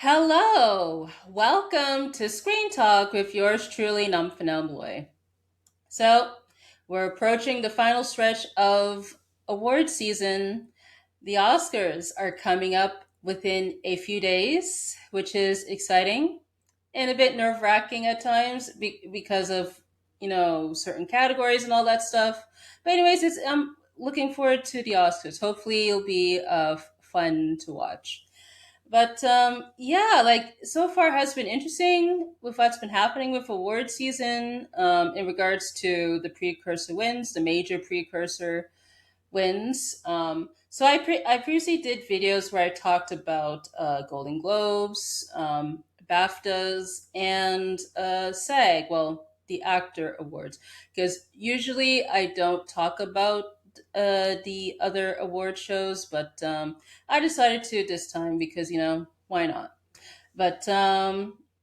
Hello, welcome to Screen Talk with yours truly, Nomfanelo. So, we're approaching the final stretch of award season. The Oscars are coming up within a few days, which is exciting and a bit nerve wracking at times because of certain categories and all that stuff. But anyways, I'm looking forward to the Oscars. Hopefully, it'll be fun to watch. But yeah, like so far has been interesting with what's been happening with award season in regards to the precursor wins, the major precursor wins. I previously did videos where I talked about Golden Globes, BAFTAs, and SAG. Well, the Actor Awards, because usually I don't talk about the other award shows, but I decided to this time because why not? But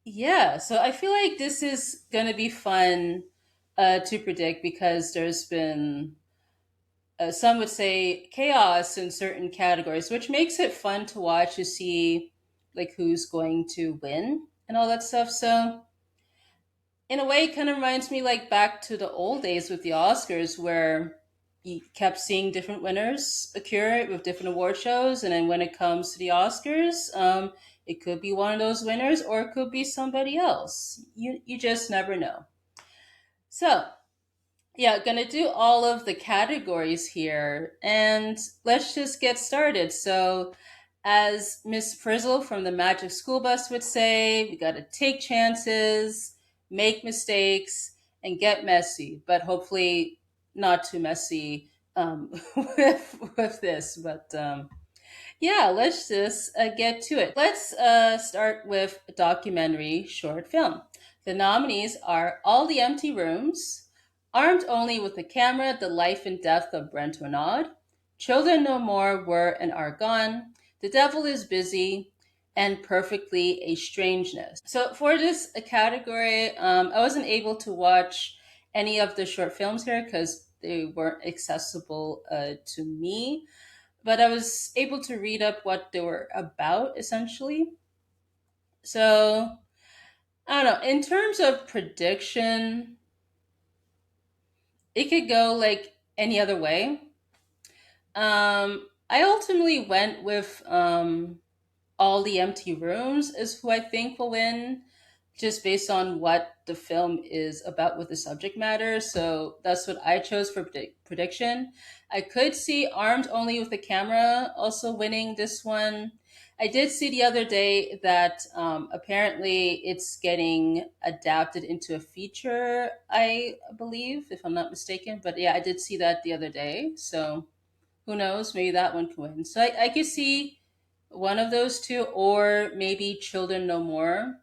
yeah, so I feel like this is gonna be fun to predict because there's been some would say chaos in certain categories, which makes it fun to watch to see like who's going to win and all that stuff. So in a way, it kind of reminds me like back to the old days with the Oscars, where you kept seeing different winners occur with different award shows, and then when it comes to the Oscars, it could be one of those winners, or it could be somebody else. You just never know. So yeah, gonna do all of the categories here, and let's just get started. So, as Miss Frizzle from the Magic School Bus would say, we gotta take chances, make mistakes, and get messy, but hopefully not too messy with this. But yeah, let's just get to it. Let's start with a documentary short film. The nominees are All the Empty Rooms, Armed Only with the Camera, The Life and Death of Brent Renaud, Children No More Were and Are Gone, The Devil is Busy, and Perfectly a Strangeness. So for this category, I wasn't able to watch any of the short films here because they weren't accessible to me, but I was able to read up what they were about essentially. So I don't know. In terms of prediction, it could go like any other way. I ultimately went with All the Empty Rooms is who I think will win, just based on what the film is about with the subject matter. So that's what I chose for prediction. I could see Armed Only with the Camera also winning this one. I did see the other day that apparently it's getting adapted into a feature, I believe, if I'm not mistaken. But yeah, I did see that the other day. So who knows? Maybe that one can win. So I could see one of those two, or maybe Children No More,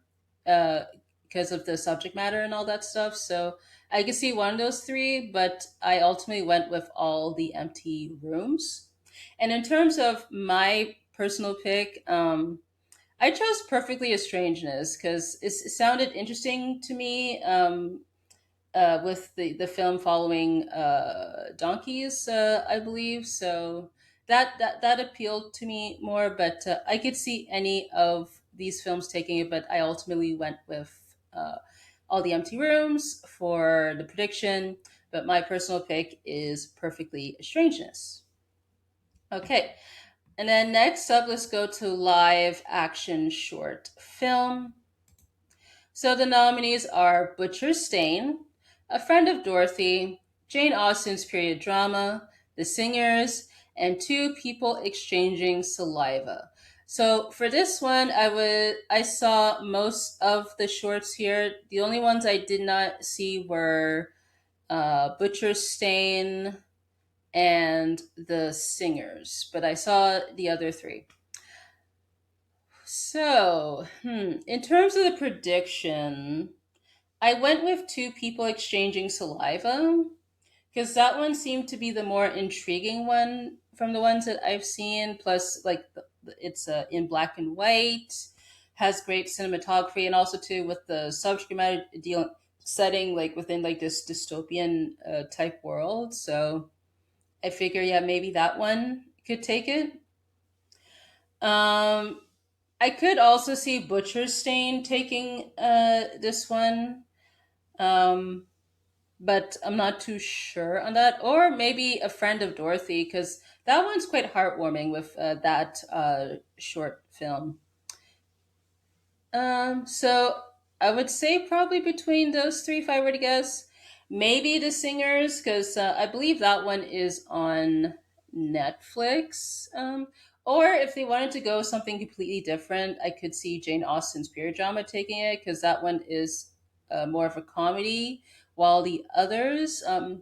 uh, because of the subject matter and all that stuff. So I could see one of those three, but I ultimately went with All the Empty Rooms. And in terms of my personal pick, I chose Perfectly a Strangeness because it sounded interesting to me. With the film following donkeys, I believe. So that appealed to me more. But I could see any of these films taking it. But I ultimately went with All the Empty Rooms for the prediction. But my personal pick is Perfectly a Strangeness. Okay, and then next up, let's go to live action short film. So the nominees are Butcher Stain, A Friend of Dorothy, Jane Austen's period drama, The Singers, and Two People Exchanging Saliva. So for this one, I saw most of the shorts here. The only ones I did not see were Butcher Stain and The Singers, but I saw the other three. So, in terms of the prediction, I went with Two People Exchanging Saliva because that one seemed to be the more intriguing one from the ones that I've seen. Plus, like it's in black and white, has great cinematography, and also too with the subject matter deal setting like within like this dystopian type world. So I figure, yeah, maybe that one could take it. Um, I could also see Butcher Stain taking this one, um, but I'm not too sure on that. Or maybe A Friend of Dorothy, because that one's quite heartwarming with that short film. So I would say probably between those three, if I were to guess. Maybe The Singers, because I believe that one is on Netflix. Or if they wanted to go something completely different, I could see Jane Austen's period drama taking it, because that one is more of a comedy, while the others a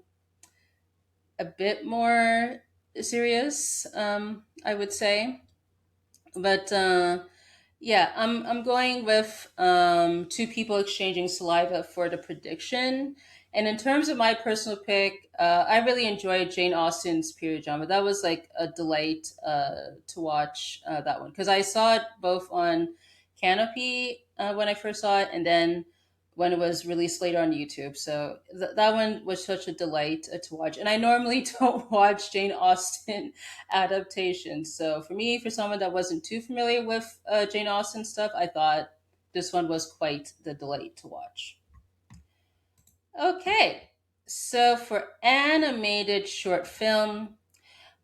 bit more serious. I would say, but. Yeah, I'm going with two people exchanging saliva for the prediction. And in terms of my personal pick, I really enjoyed Jane Austen's period drama. That was like a delight to watch that one, because I saw it both on Canopy when I first saw it, and then when it was released later on YouTube. So that one was such a delight to watch. And I normally don't watch Jane Austen adaptations. So for me, for someone that wasn't too familiar with Jane Austen stuff, I thought this one was quite the delight to watch. Okay, so for animated short film,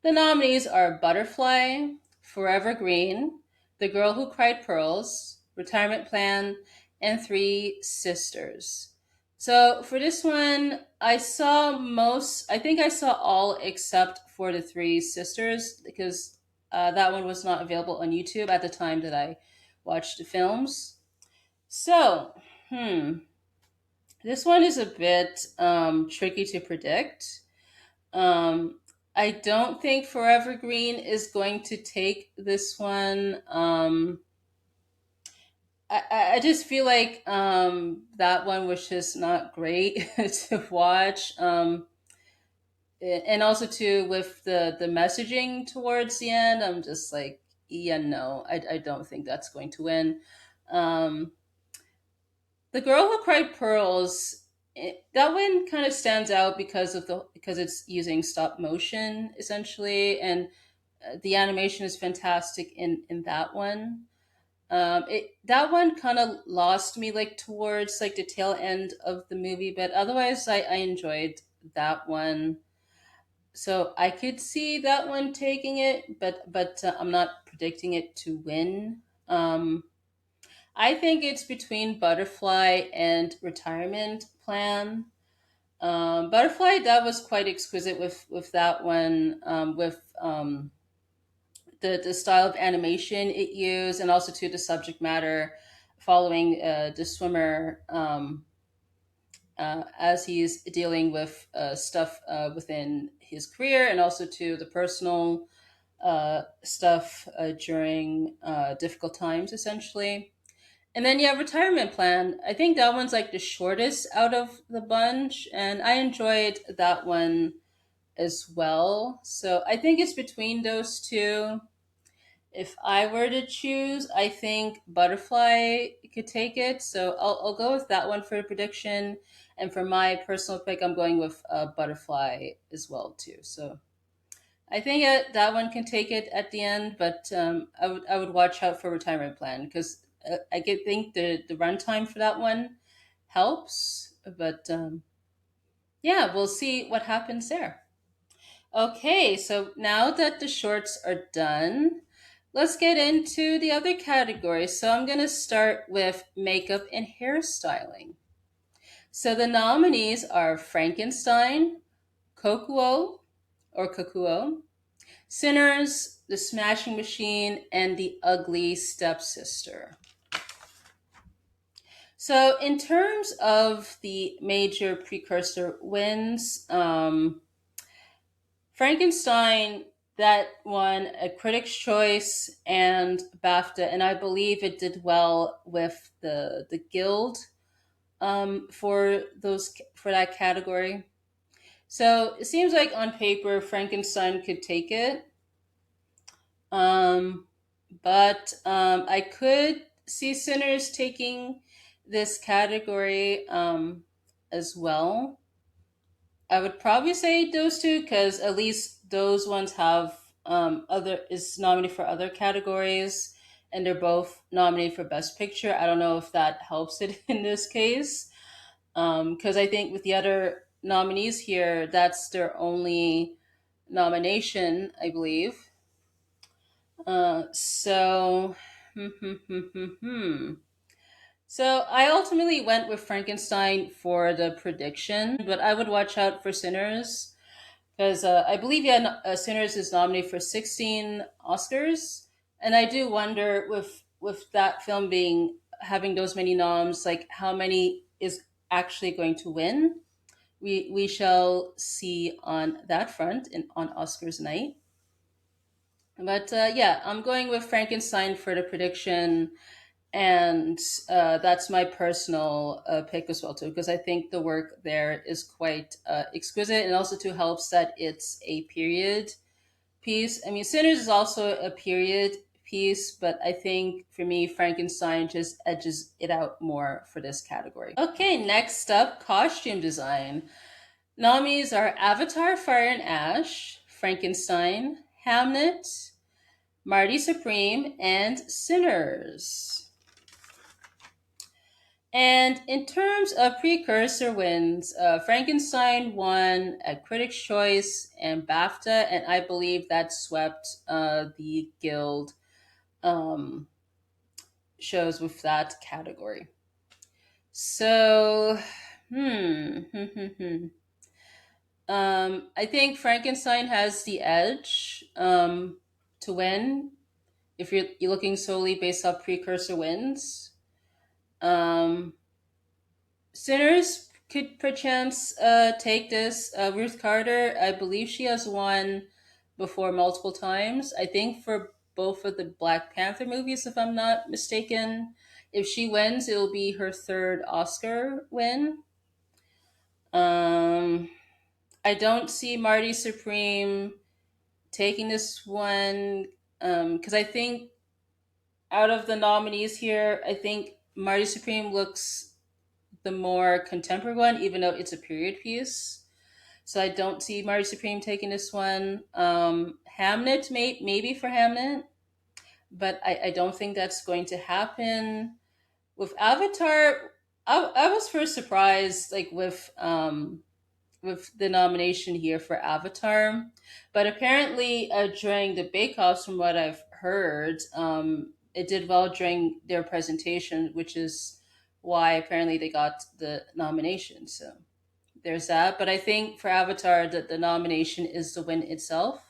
the nominees are Butterfly, Forever Green, The Girl Who Cried Pearls, Retirement Plan, and Three Sisters. So for this one, I think I saw all except for The Three Sisters, because that one was not available on YouTube at the time that I watched the films. So, this one is a bit tricky to predict. um, I don't think Forever Green is going to take this one. I just feel like that one was just not great to watch. And also too with the messaging towards the end, I'm just like, yeah, no, I don't think that's going to win. Um, The Girl Who Cried Pearls, that one kind of stands out because it's using stop motion essentially, and the animation is fantastic in that one. That one kind of lost me like towards like the tail end of the movie, but otherwise I enjoyed that one. So I could see that one taking it, but I'm not predicting it to win. I think it's between Butterfly and Retirement Plan. Butterfly, that was quite exquisite with that one, with the style of animation it used, and also to the subject matter, following the swimmer as he's dealing with stuff within his career, and also to the personal stuff during difficult times, essentially. And then yeah, Retirement Plan. I think that one's like the shortest out of the bunch, and I enjoyed that one as well. So I think it's between those two. If I were to choose, I think Butterfly could take it. So I'll go with that one for a prediction. And for my personal pick, I'm going with Butterfly as well too. So I think that one can take it at the end, but I would watch out for Retirement Plan, because think the runtime for that one helps. But yeah, we'll see what happens there. Okay, so now that the shorts are done, let's get into the other categories. So I'm gonna start with makeup and hairstyling. So the nominees are Frankenstein, Kokuo Kokuo, Sinners, The Smashing Machine, and The Ugly Stepsister. So, in terms of the major precursor wins, Frankenstein, that won a Critics' Choice and BAFTA, and I believe it did well with the Guild for that category. So it seems like on paper Frankenstein could take it. Um, but I could see Sinners taking this category as well. I would probably say those two, because at least those ones have other is nominated for other categories, and they're both nominated for Best Picture. I don't know if that helps it in this case, because I think with the other nominees here, that's their only nomination, I believe. So, so I ultimately went with Frankenstein for the prediction, but I would watch out for Sinners because I believe yeah, Sinners is nominated for 16 Oscars, and I do wonder with that film being having those many noms, like how many is actually going to win. We shall see on that front in on Oscars night. But yeah, I'm going with Frankenstein for the prediction, and that's my personal pick as well too, because I think the work there is quite exquisite, and also too helps that it's a period piece. I mean, Sinners is also a period piece, but I think for me, Frankenstein just edges it out more for this category. Okay, next up, costume design. Nominees are Avatar: Fire and Ash, Frankenstein, Hamnet, Marty Supreme, and Sinners. And in terms of precursor wins, Frankenstein won at Critics' Choice and BAFTA, and I believe that swept the Guild um, shows with that category. So, I think Frankenstein has the edge to win if you're looking solely based off precursor wins. Um, Sinners could perchance take this. Ruth Carter, I believe she has won before multiple times. I think for both of the Black Panther movies, if I'm not mistaken. If she wins, it'll be her third Oscar win. Um, I don't see Marty Supreme taking this one because I think out of the nominees here, I think Marty Supreme looks the more contemporary one, even though it's a period piece. So I don't see Marty Supreme taking this one. Hamnet, maybe for Hamnet, but I don't think that's going to happen. With Avatar, I was first surprised, like with the nomination here for Avatar, but apparently during the Bake Offs, from what I've heard, it did well during their presentation, which is why apparently they got the nomination. So there's that. But I think for Avatar, that the nomination is the win itself.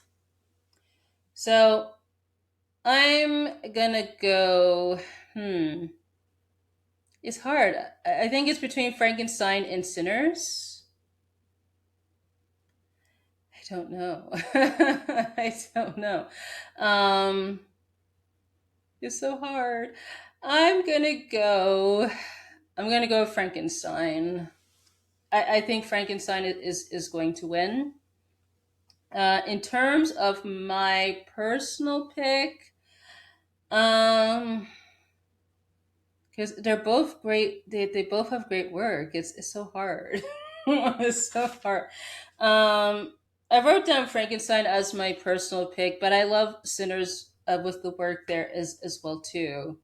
So I'm gonna go. Hmm, it's hard. I think it's between Frankenstein and Sinners. I don't know. I don't know. Um, it's so hard. I'm gonna go. I'm gonna go with Frankenstein. I think Frankenstein is going to win. In terms of my personal pick, um, because they're both great. They both have great work. It's so hard. It's so hard. I wrote down Frankenstein as my personal pick, but I love Sinners with the work there as well too.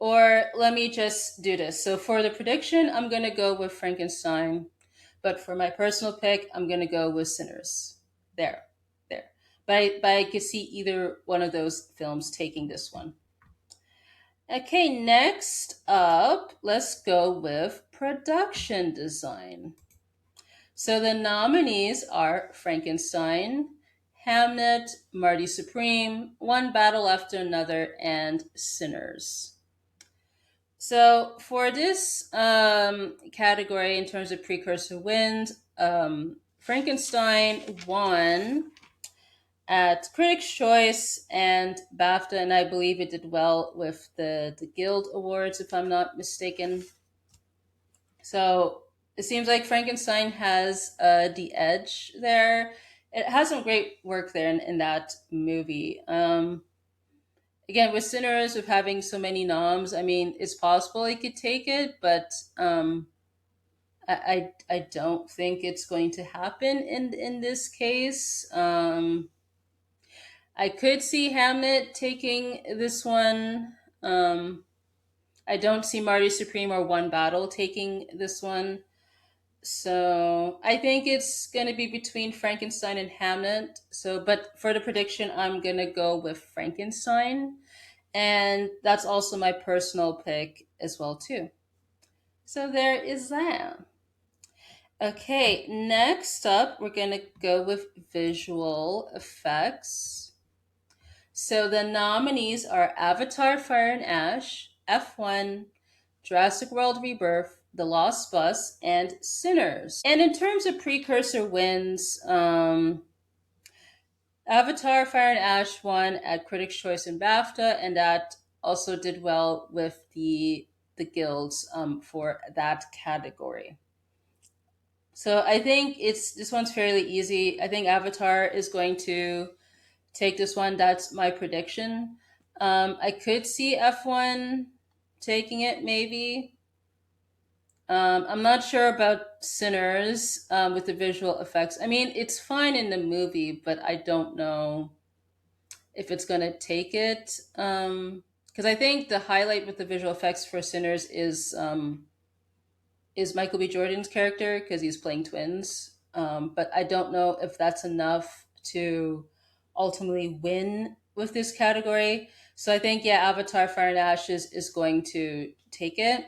Or let me just do this. So for the prediction, I'm gonna go with Frankenstein, but for my personal pick, I'm gonna go with Sinners. There, there. But I could see either one of those films taking this one. Okay, next up, let's go with production design. So the nominees are Frankenstein, Hamnet, Marty Supreme, One Battle After Another, and Sinners. So for this category, in terms of precursor wins, Frankenstein won at Critics' Choice and BAFTA, and I believe it did well with the Guild Awards, if I'm not mistaken. So it seems like Frankenstein has the edge there. It has some great work there in that movie. Again, with Sinners, with having so many noms, I mean, it's possible he could take it, but I don't think it's going to happen in this case. I could see Hamnet taking this one. I don't see Marty Supreme or One Battle taking this one. So I think it's going to be between Frankenstein and Hamnet. So, but for the prediction, I'm going to go with Frankenstein. And that's also my personal pick as well, too. So there is that. Okay, next up, we're going to go with visual effects. So the nominees are Avatar Fire and Ash, F1, Jurassic World Rebirth, The Lost Bus, and Sinners. And in terms of precursor wins, Avatar Fire and Ash won at Critics' Choice and BAFTA, and that also did well with the guilds for that category. So I think it's this one's fairly easy. I think Avatar is going to take this one. That's my prediction. I could see F1 taking it, maybe. I'm not sure about Sinners with the visual effects. I mean, it's fine in the movie, but I don't know if it's going to take it. Because I think the highlight with the visual effects for Sinners is Michael B. Jordan's character because he's playing twins. But I don't know if that's enough to ultimately win with this category. So I think, yeah, Avatar Fire and Ash is going to take it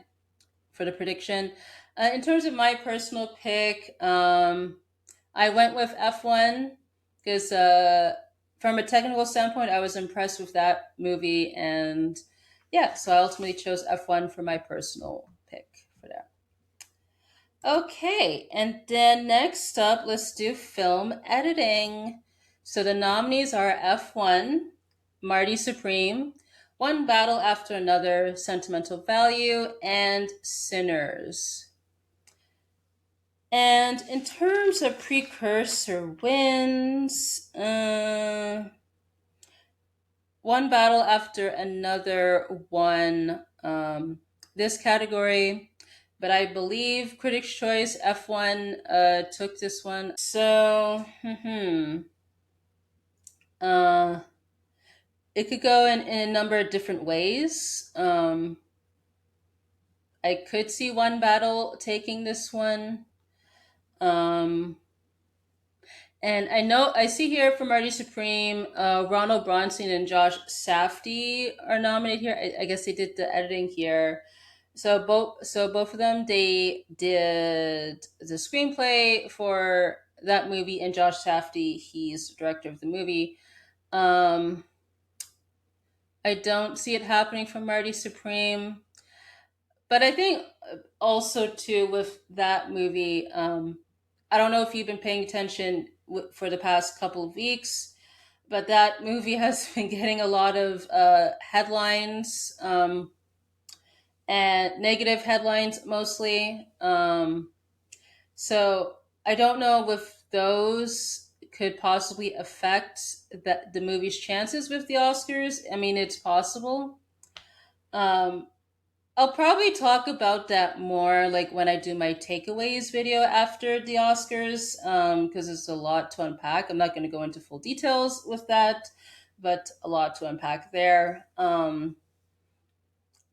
for the prediction. In terms of my personal pick, I went with F1 because from a technical standpoint, I was impressed with that movie. And yeah, so I ultimately chose F1 for my personal pick for that. Okay, and then next up, let's do film editing. So the nominees are F1, Marty Supreme, One Battle After Another, Sentimental Value, and Sinners. And in terms of precursor wins, One Battle After Another won this category, but I believe Critics' Choice F1 took this one. So, uh, it could go in a number of different ways. I could see One Battle taking this one. Um, And I know I see here from Marty Supreme, Ronald Bronstein and Josh Safdie are nominated here. I guess they did the editing here. So both of them they did the screenplay for that movie, and Josh Safdie he's director of the movie. Um, I don't see it happening from Marty Supreme, but I think also too with that movie. I don't know if you've been paying attention for the past couple of weeks, but that movie has been getting a lot of headlines and negative headlines mostly. So I don't know if those could possibly affect the movie's chances with the Oscars. I mean, it's possible. Um, I'll probably talk about that more like when I do my takeaways video after the Oscars, because it's a lot to unpack. I'm not going to go into full details with that, but a lot to unpack there. But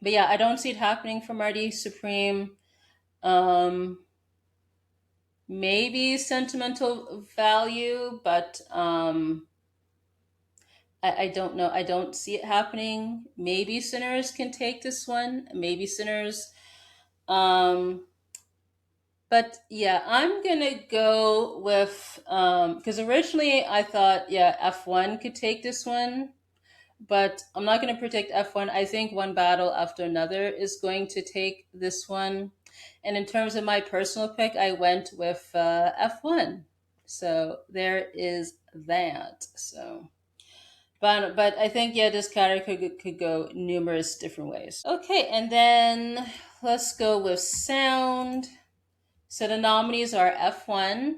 yeah, I don't see it happening for Marty Supreme. Um, Maybe sentimental value, but I don't know. I don't see it happening. Maybe Sinners can take this one. Maybe Sinners. Um, But yeah, I'm gonna go with because originally I thought yeah F1 could take this one, but I'm not gonna predict F1. I think One Battle After Another is going to take this one, and in terms of my personal pick, I went with F1. So there is that. So. But I think yeah, this category could go numerous different ways. Okay, and then let's go with sound. So the nominees are F1,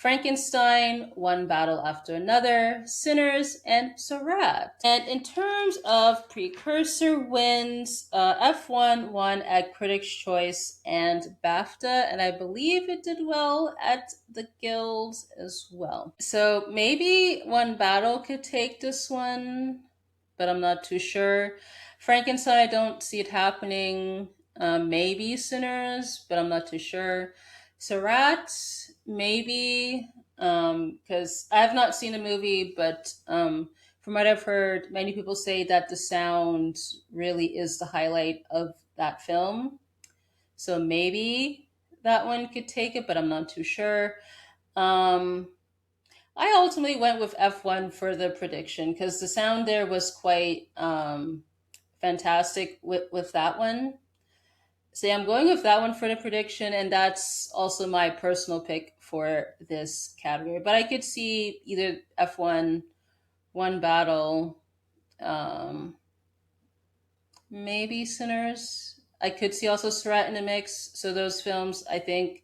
Frankenstein, One Battle After Another, Sinners, and Sarat. And in terms of precursor wins, F1 won at Critics' Choice and BAFTA, and I believe it did well at the Guilds as well. So maybe One Battle could take this one, but I'm not too sure. Frankenstein, I don't see it happening. Maybe Sinners, but I'm not too sure. Sarat, maybe, because I have not seen the movie, but from what I've heard, many people say that the sound really is the highlight of that film. So maybe that one could take it, but I'm not too sure. Um, I ultimately went with F1 for the prediction because the sound there was quite fantastic with that one. So yeah, I'm going with that one for the prediction, and that's also my personal pick for this category. But I could see either F1, One Battle, um, maybe Sinners. I could see also Surratt in the mix. So those films, I think,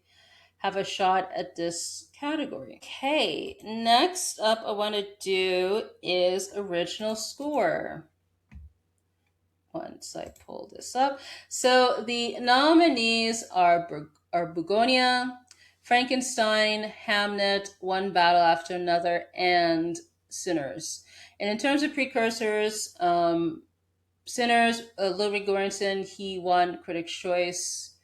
have a shot at this category. Okay, next up, I want to do is original score. Once I pull this up. So the nominees are Begonia, Frankenstein, Hamnet, One Battle After Another, and Sinners. And in terms of precursors, Sinners, Ludwig Göransson, he won Critics' Choice,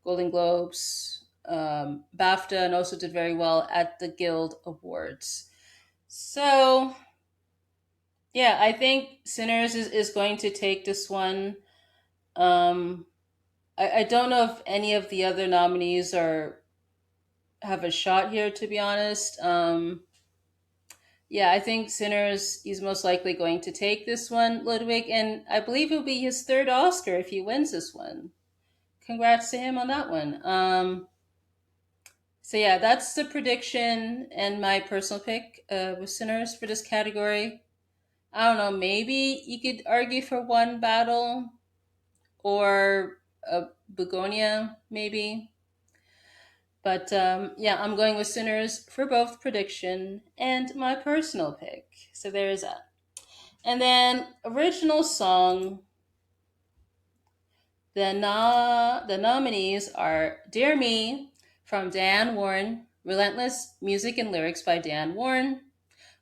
Golden Globes, BAFTA, and also did very well at the Guild Awards. So yeah, I think Sinners is going to take this one. Um, I don't know if any of the other nominees are have a shot here. To be honest, yeah, I think Sinners is most likely going to take this one, Ludwig, and I believe it'll be his third Oscar if he wins this one. Congrats to him on that one. So yeah, that's the prediction and my personal pick with Sinners for this category. I don't know. Maybe you could argue for One Battle or Begonia, maybe. But yeah, I'm going with Sinners for both prediction and my personal pick. So there is that. And then original song. The nominees are "Dear Me" from Dan Warren, "Relentless" music and lyrics by Dan Warren,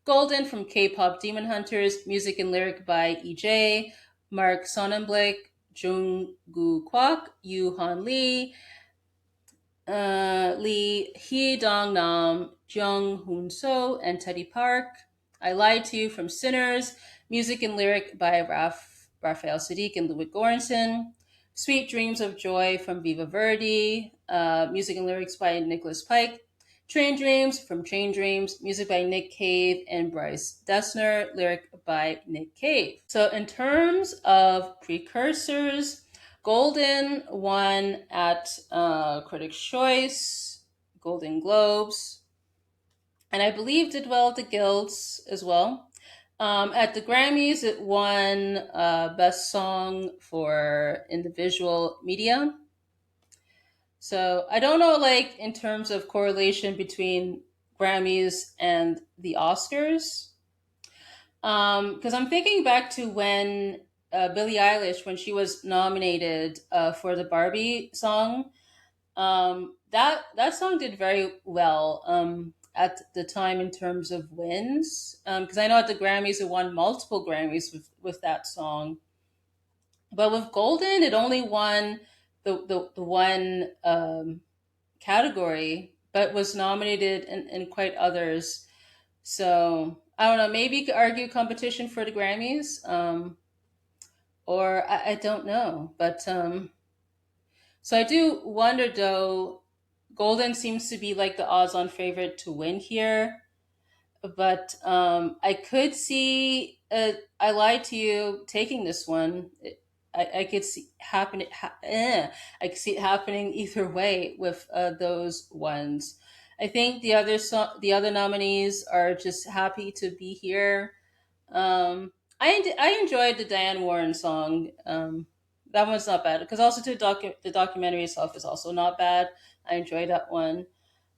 "Golden" from K-pop Demon Hunters, music and lyric by EJ, Mark Sonnenblick, Jungkook Kwak, Yoo Han Lee, Lee Hee Dong Nam, Jung Hoon So, and Teddy Park. I Lied to You from Sinners, music and lyric by Raphael Sadiq and Ludwig Göransson. Sweet Dreams of Joy from Viva Verdi, music and lyrics by Nicholas Pike. Train Dreams from Train Dreams, music by Nick Cave and Bryce Dessner, lyric by Nick Cave. So, in terms of precursors, Golden won at Critics' Choice, Golden Globes, and I believe did well at the Guilds as well. At the Grammys, it won Best Song for Individual Media. So I don't know, like, in terms of correlation between Grammys and the Oscars. Because I'm thinking back to when Billie Eilish, when she was nominated for the Barbie song, that song did very well at the time in terms of wins. Because I know at the Grammys it won multiple Grammys with that song, but with Golden it only won the one category, but was nominated in quite others. So I don't know. Maybe you could argue competition for the Grammys, or I don't know. But so I do wonder though. Golden seems to be like the odds-on favorite to win here, but I could see. I Lied to You taking this one. I could see happen. I could see it happening either way with those ones. I think the other nominees are just happy to be here. I enjoyed the Diane Warren song. That one's not bad because also the documentary itself is also not bad. I enjoyed that one.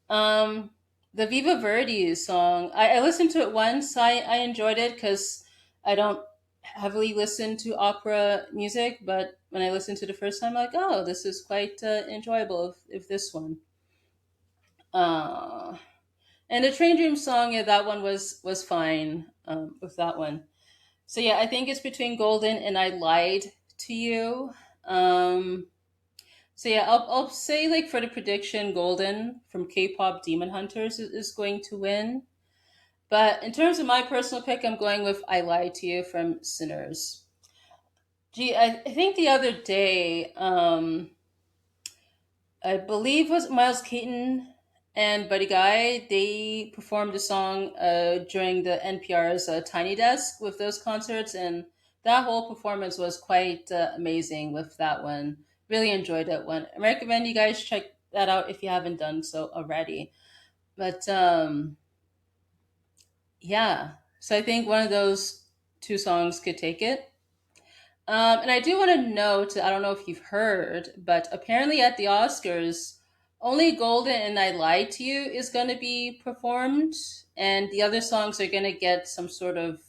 Um, The Viva Verdi song. I listened to it once. I enjoyed it because I don't heavily listen to opera music, but when I listened to it the first time, I'm like, oh, this is quite enjoyable. If this one, uh, and the Train Dream song, yeah, that one was fine with that one. So yeah, I think it's between Golden and I Lied to You. Um, so yeah, I'll say like for the prediction, Golden from K-pop Demon Hunters is going to win. But in terms of my personal pick, I'm going with I Lied to You from Sinners. Gee, I think the other day, I believe was Miles Keaton and Buddy Guy. They performed a song during the NPR's Tiny Desk with those concerts, and that whole performance was quite amazing. With that one, really enjoyed that one. I recommend you guys check that out if you haven't done so already. But yeah, so I think one of those two songs could take it. And I do want to note, I don't know if you've heard, but apparently at the Oscars, only Golden and I Lied to You is going to be performed, and the other songs are going to get some sort of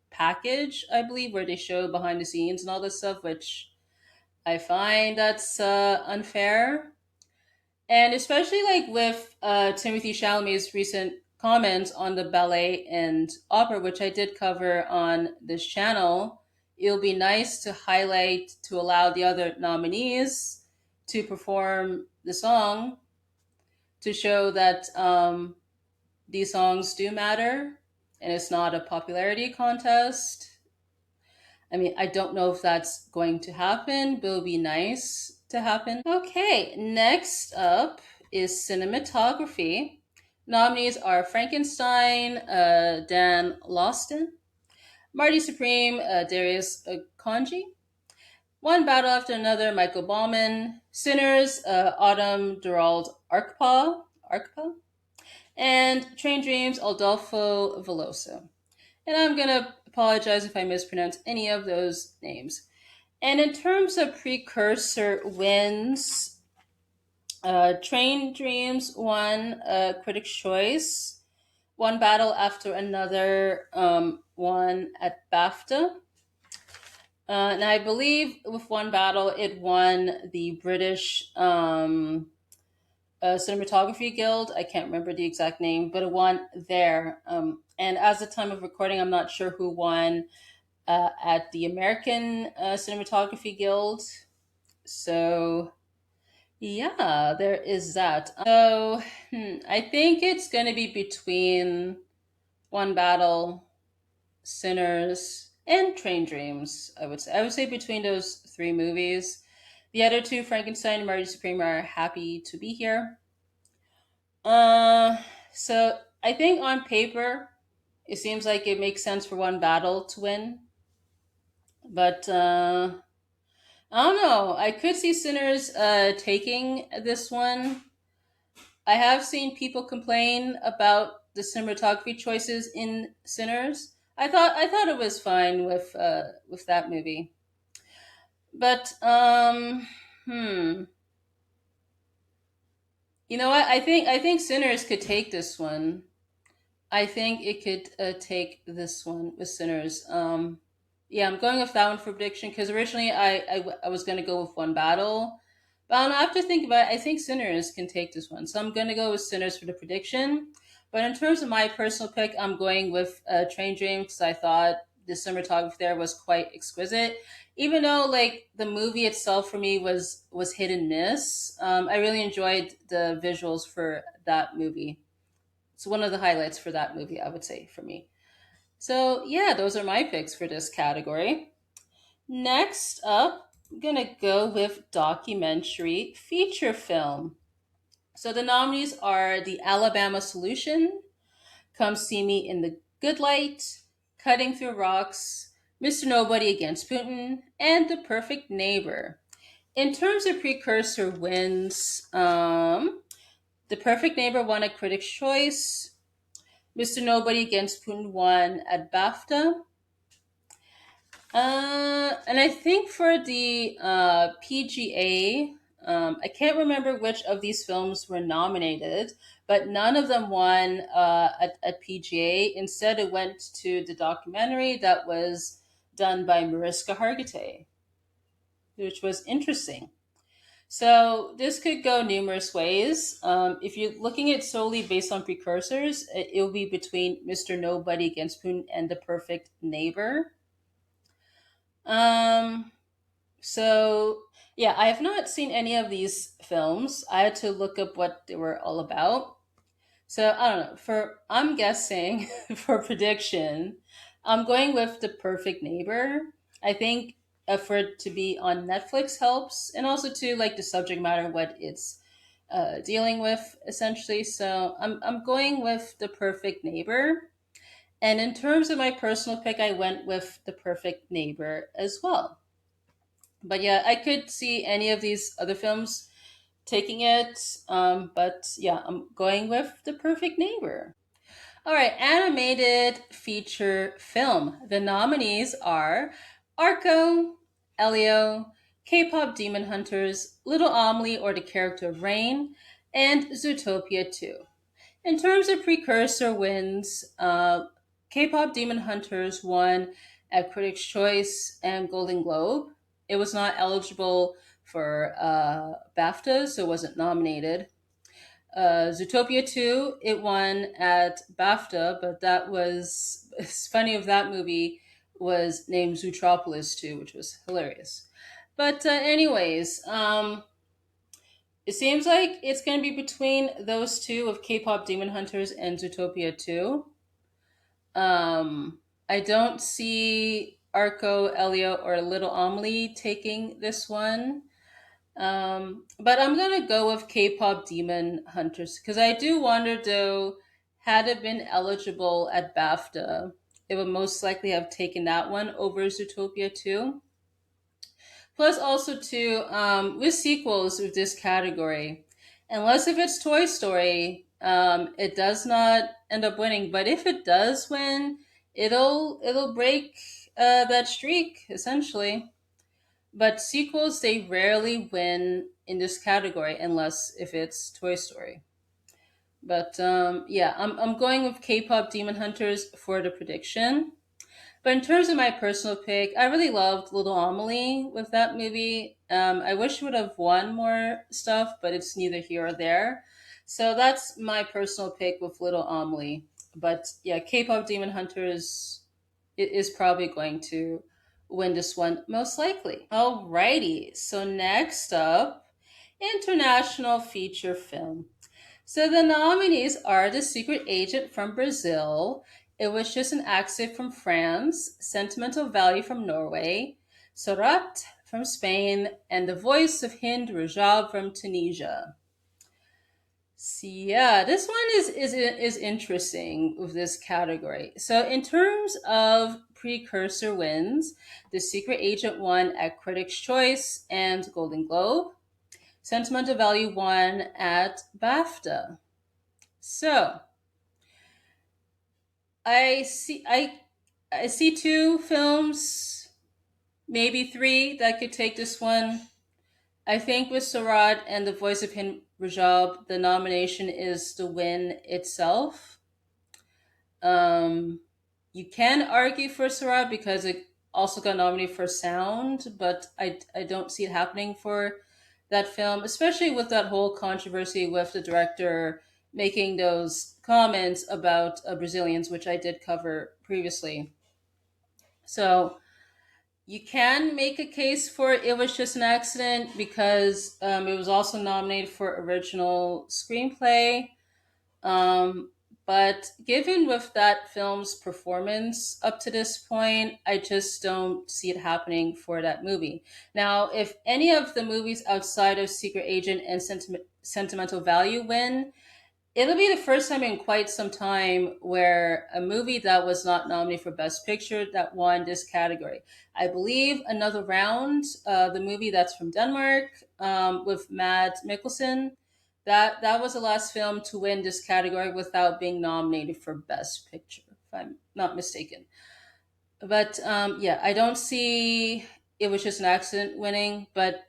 package, I believe, where they show behind the scenes and all this stuff, which I find that's unfair. And especially like with Timothy Chalamet's recent comments on the ballet and opera, which I did cover on this channel, it'll be nice to highlight to allow the other nominees to perform the song to show that these songs do matter and it's not a popularity contest. I mean, I don't know if that's going to happen, but it'll be nice to happen. Okay, next up is cinematography. Nominees are Frankenstein, Dan Lawston, Marty Supreme, Darius Konji, One Battle After Another, Michael Bauman, Sinners, Autumn Durald Arkpa, and Train Dreams, Adolfo Veloso. And I'm going to apologize if I mispronounce any of those names. And in terms of precursor wins, Train Dreams won Critics' Choice. One Battle After Another won at BAFTA. And I believe with One Battle, it won the British Cinematography Guild. I can't remember the exact name, but it won there. And as the time of recording, I'm not sure who won at the American Cinematography Guild. So yeah, there is that. So I think it's going to be between One Battle, Sinners, and Train Dreams. I would say between those three movies. The other two, Frankenstein and Marty Supreme, are happy to be here. Uh, so I think on paper, it seems like it makes sense for One Battle to win, but I don't know. I could see Sinners taking this one. I have seen people complain about the cinematography choices in Sinners. I thought it was fine with that movie, but you know what? I think Sinners could take this one. I think it could take this one with Sinners. Yeah, I'm going with that one for prediction because originally I was going to go with One Battle. But I don't know, after thinking about it, I think Sinners can take this one. So I'm going to go with Sinners for the prediction. But in terms of my personal pick, I'm going with Train Dream because I thought the cinematography there was quite exquisite. Even though like the movie itself for me was hit and miss, I really enjoyed the visuals for that movie. It's one of the highlights for that movie, I would say, for me. So, yeah, those are my picks for this category. Next up, I'm going to go with documentary feature film. So, the nominees are The Alabama Solution, Come See Me in the Good Light, Cutting Through Rocks, Mr. Nobody Against Putin, and The Perfect Neighbor. In terms of precursor wins, The Perfect Neighbor won a Critics' Choice. Mr. Nobody Against Putin won at BAFTA. And I think for the PGA, I can't remember which of these films were nominated, but none of them won at PGA. Instead, it went to the documentary that was done by Mariska Hargitay, which was interesting. So this could go numerous ways. If you're looking at solely based on precursors, it'll be between Mr. Nobody Genspoon and The Perfect Neighbor. Um, so yeah, I have not seen any of these films. I had to look up what they were all about. So I don't know. For I'm guessing for prediction, I'm going with The Perfect Neighbor. I think for it to be on Netflix helps, and also to like the subject matter, what it's dealing with essentially. So I'm going with The Perfect Neighbor. And in terms of my personal pick, I went with The Perfect Neighbor as well. But yeah, I could see any of these other films taking it. But yeah, I'm going with The Perfect Neighbor. All right, animated feature film. The nominees are Arco, Elio, K-pop Demon Hunters, Little Amelie or the Character of Rain, and Zootopia 2. In terms of precursor wins, K-pop Demon Hunters won at Critics' Choice and Golden Globe. It was not eligible for BAFTA, so it wasn't nominated. Zootopia 2, it won at BAFTA, but that was, it's funny of that movie was named Zootropolis 2, which was hilarious. But anyways, it seems like it's going to be between those two of K-pop Demon Hunters and Zootopia 2. I don't see Arco, Elio, or Little Amelie taking this one. But I'm gonna go with K-pop Demon Hunters because I do wonder though, had it been eligible at BAFTA, it would most likely have taken that one over Zootopia 2. Plus, also too, with sequels with this category, unless if it's Toy Story, it does not end up winning. But if it does win, it'll break that streak essentially. But sequels, they rarely win in this category unless if it's Toy Story. But yeah, I'm going with K-pop Demon Hunters for the prediction. But in terms of my personal pick, I really loved Little Amelie with that movie. I wish it would have won more stuff, but it's neither here or there. So that's my personal pick with Little Amelie. But yeah, K-pop Demon Hunters is probably going to win this one most likely. Alrighty, so next up, international feature film. So the nominees are The Secret Agent from Brazil, It Was Just an Accident from France, Sentimental Value from Norway, Surat from Spain, and The Voice of Hind Rajab from Tunisia. See, yeah, this one is interesting with this category. So, in terms of precursor wins, The Secret Agent won at Critics' Choice and Golden Globe. Sentimental Value won at BAFTA. So, I see I see two films, maybe three that could take this one. I think with Sarad and The Voice of Hind Rajab, the nomination is the win itself. Um, you can argue for Sarah because it also got nominated for sound, but I don't see it happening for that film, especially with that whole controversy with the director making those comments about Brazilians, which I did cover previously. So you can make a case for It Was Just an Accident because it was also nominated for original screenplay. um, but given with that film's performance up to this point, I just don't see it happening for that movie. Now, if any of the movies outside of Secret Agent and Sentimental Value win, it'll be the first time in quite some time where a movie that was not nominated for Best Picture that won this category. I believe Another Round, the movie that's from Denmark with Mads Mikkelsen, that was the last film to win this category without being nominated for Best Picture, if I'm not mistaken. But yeah, I don't see It Was Just an Accident winning, but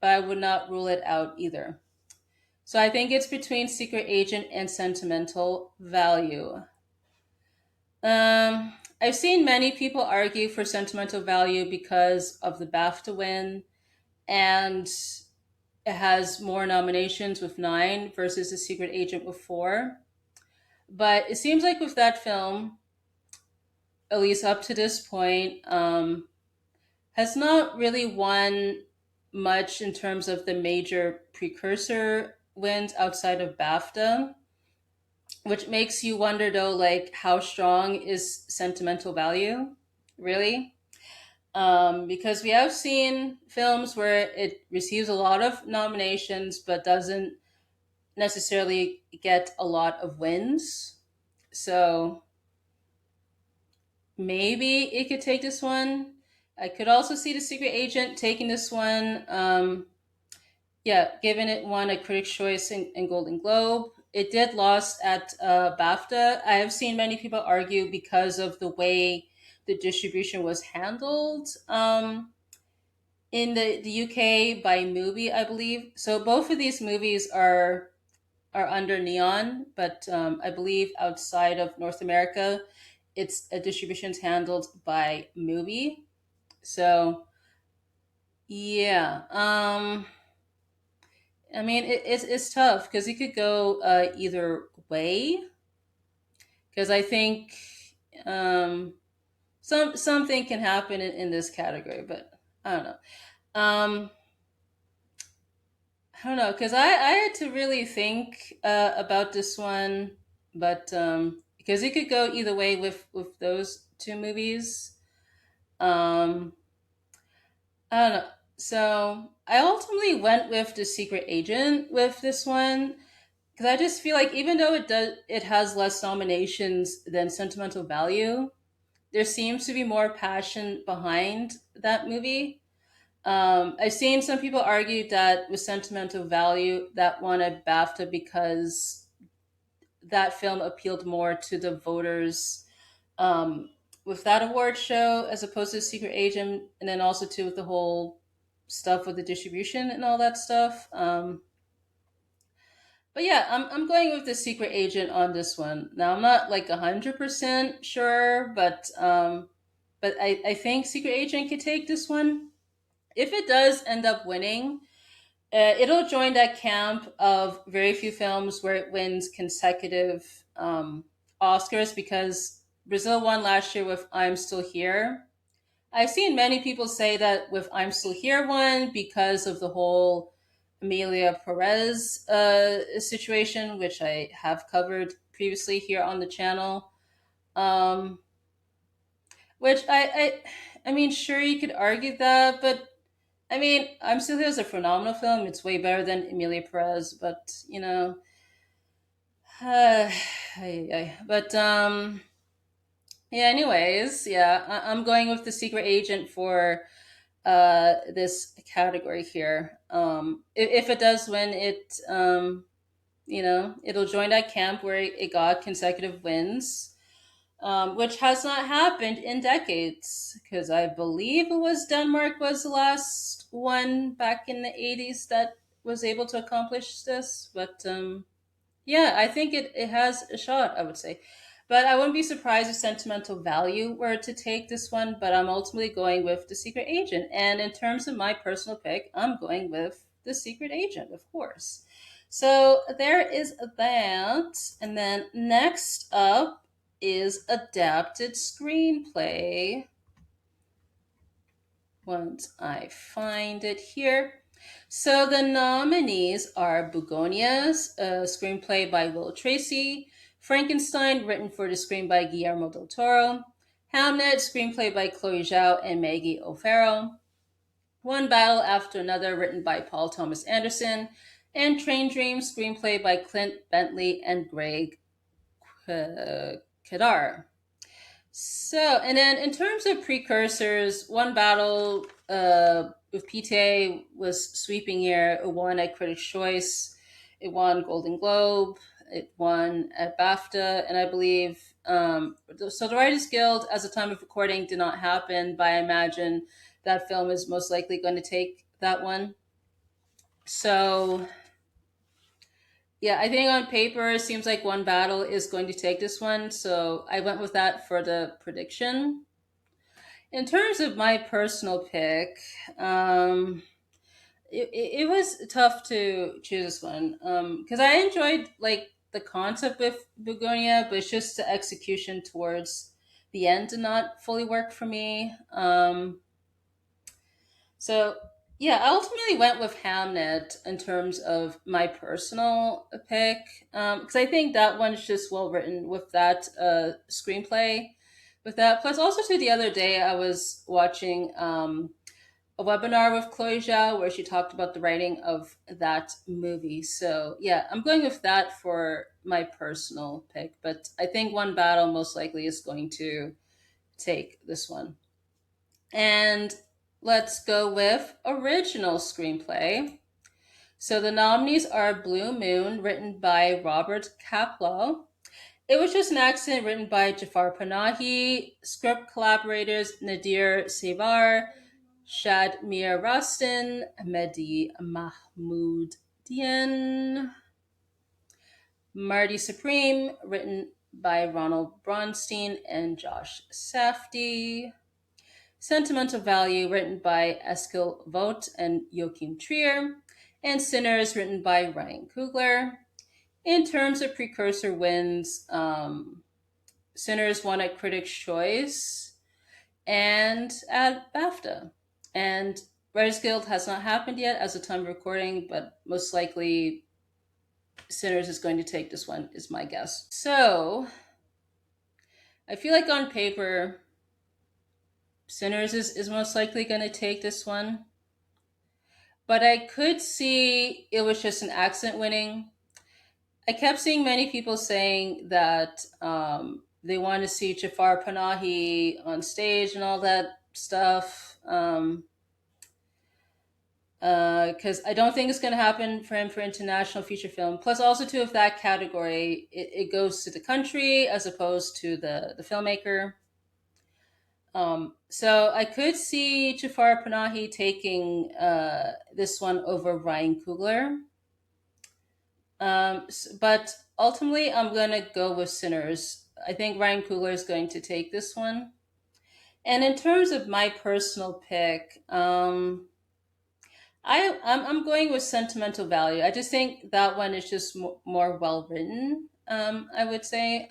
but I would not rule it out either. So I think it's between Secret Agent and Sentimental Value. I've seen many people argue for Sentimental Value because of the BAFTA win, and it has more nominations with nine versus The Secret Agent with four. But it seems like with that film, at least up to this point, has not really won much in terms of the major precursor wins outside of BAFTA, which makes you wonder though, like how strong is Sentimental Value, really? Because we have seen films where it receives a lot of nominations but doesn't necessarily get a lot of wins. So maybe it could take this one. I could also see The Secret Agent taking this one. Yeah, given it won a Critics' Choice and Golden Globe. It did lost at BAFTA. I have seen many people argue because of the way the distribution was handled in the UK by Movie, I believe. So both of these movies are under Neon, but I believe outside of North America, it's a distribution's handled by Movie. So yeah, I mean it's tough because it could go either way. Because I think um, something can happen in this category, but I don't know. Um, I don't know because I had to really think about this one, but because it could go either way with those two movies. Um, I don't know. So I ultimately went with The Secret Agent with this one because I just feel like even though it has less nominations than Sentimental Value, there seems to be more passion behind that movie. I've seen some people argue that with Sentimental Value that won a BAFTA because that film appealed more to the voters um, with that award show as opposed to Secret Agent, and then also too with the whole stuff with the distribution and all that stuff. But yeah, I'm going with the Secret Agent on this one. Now I'm not like 100% sure, but I think Secret Agent could take this one. If it does end up winning, it'll join that camp of very few films where it wins consecutive Oscars because Brazil won last year with I'm Still Here. I've seen many people say that with I'm Still Here won because of the whole Amelia Perez situation, which I have covered previously here on the channel. Um, which I mean, sure you could argue that, but I mean, I'm Still Here is a phenomenal film. It's way better than Emilia Perez, but you know, uh, but yeah. Anyways, yeah, I'm going with The Secret Agent for this category here. If it does win, it'll join that camp where it got consecutive wins, which has not happened in decades. Because I believe it was Denmark was the last one back in the 80s that was able to accomplish this. But yeah, I think it has a shot, I would say. But I wouldn't be surprised if Sentimental Value were to take this one, but I'm ultimately going with The Secret Agent. And in terms of my personal pick, I'm going with The Secret Agent, of course. So there is that. And then next up is Adapted Screenplay. Once I find it here. So the nominees are Begonias, a screenplay by Will Tracy, Frankenstein, written for the screen by Guillermo del Toro, Hamnet, screenplay by Chloe Zhao and Maggie O'Farrell, One Battle After Another, written by Paul Thomas Anderson, and Train Dreams, screenplay by Clint Bentley and Greg Kadar. So, and then in terms of precursors, One Battle with PTA was sweeping here. It won at Critics' Choice. It won Golden Globe. It won at BAFTA. And I believe, so the Writers Guild, as the time of recording, did not happen, but I imagine that film is most likely going to take that one. So yeah, I think on paper it seems like one battle is going to take this one. So I went with that for the prediction. In terms of my personal pick, it was tough to choose this one because I enjoyed like the concept with Begonia, but it's just the execution towards the end did not fully work for me. So yeah, I ultimately went with Hamnet in terms of my personal pick because I think that one's just well written with that screenplay. With that, plus also to the other day, I was watching a webinar with Chloe Zhao where she talked about the writing of that movie. So yeah, I'm going with that for my personal pick. But I think One Battle most likely is going to take this one. And let's go with original screenplay. So the nominees are Blue Moon, written by Robert Kaplow. It was just an accident, written by Jafar Panahi. Script collaborators Nadir Sevar, Shadmir Rastin, Mehdi Mahmoodian. Marty Supreme, written by Ronald Bronstein and Josh Safdie. Sentimental Value, written by Eskil Vogt and Joachim Trier. And Sinners, written by Ryan Coogler. In terms of precursor wins, Sinners won at Critics' Choice and at BAFTA. And Writers Guild has not happened yet as a time of recording, but most likely Sinners is going to take this one, is my guess. So I feel like on paper, Sinners is most likely going to take this one. But I could see it was just an accident winning. I kept seeing many people saying that they want to see Jafar Panahi on stage and all that stuff. Because I don't think it's going to happen for him for international feature film. Plus, also too, if that category it goes to the country as opposed to the filmmaker. So I could see Jafar Panahi taking this one over Ryan Coogler. But ultimately, I'm going to go with Sinners. I think Ryan Coogler is going to take this one. And in terms of my personal pick, I'm going with Sentimental Value. I just think that one is just more well written. I would say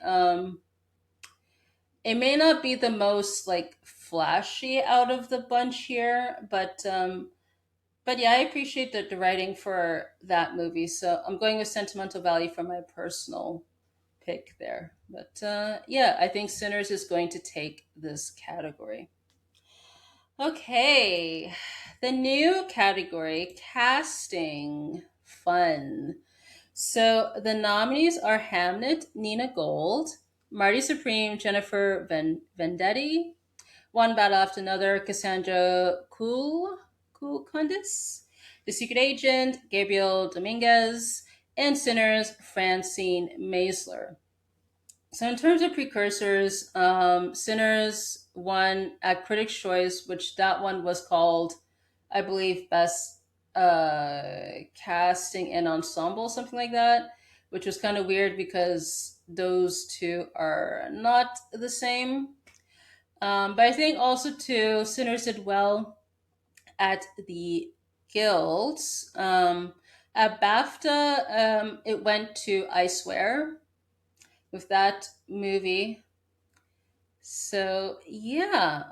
it may not be the most like flashy out of the bunch here, but yeah, I appreciate the writing for that movie. So I'm going with Sentimental Value for my personal pick there. But yeah, I think Sinners is going to take this category. Okay, the new category, casting fun. So the nominees are Hamnet, Nina Gold, Marty Supreme, Jennifer Vendetti, One Battle After Another, Cassandra Cool Kundis, The Secret Agent, Gabriel Dominguez, and Sinners, Francine Maisler. So in terms of precursors, Sinners won at Critics' Choice, which that one was called, I believe, Best Casting and Ensemble, something like that, which was kind of weird because those two are not the same. But I think also too, Sinners did well at the guilds. At BAFTA, it went to I Swear with that movie. So yeah,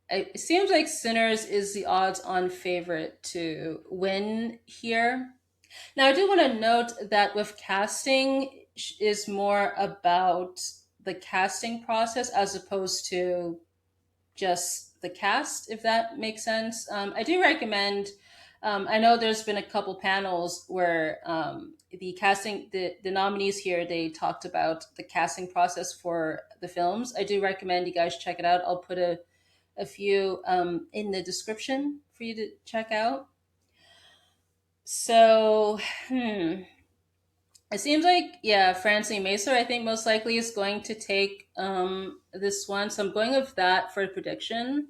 it seems like Sinners is the odds-on favorite to win here. Now, I do want to note that with casting is more about the casting process as opposed to just the cast, if that makes sense. I do recommend. I know there's been a couple panels where the nominees here, they talked about the casting process for the films. I do recommend you guys check it out. I'll put a few in the description for you to check out. So, it seems like, yeah, Francine Macer, I think most likely is going to take this one. So I'm going with that for a prediction.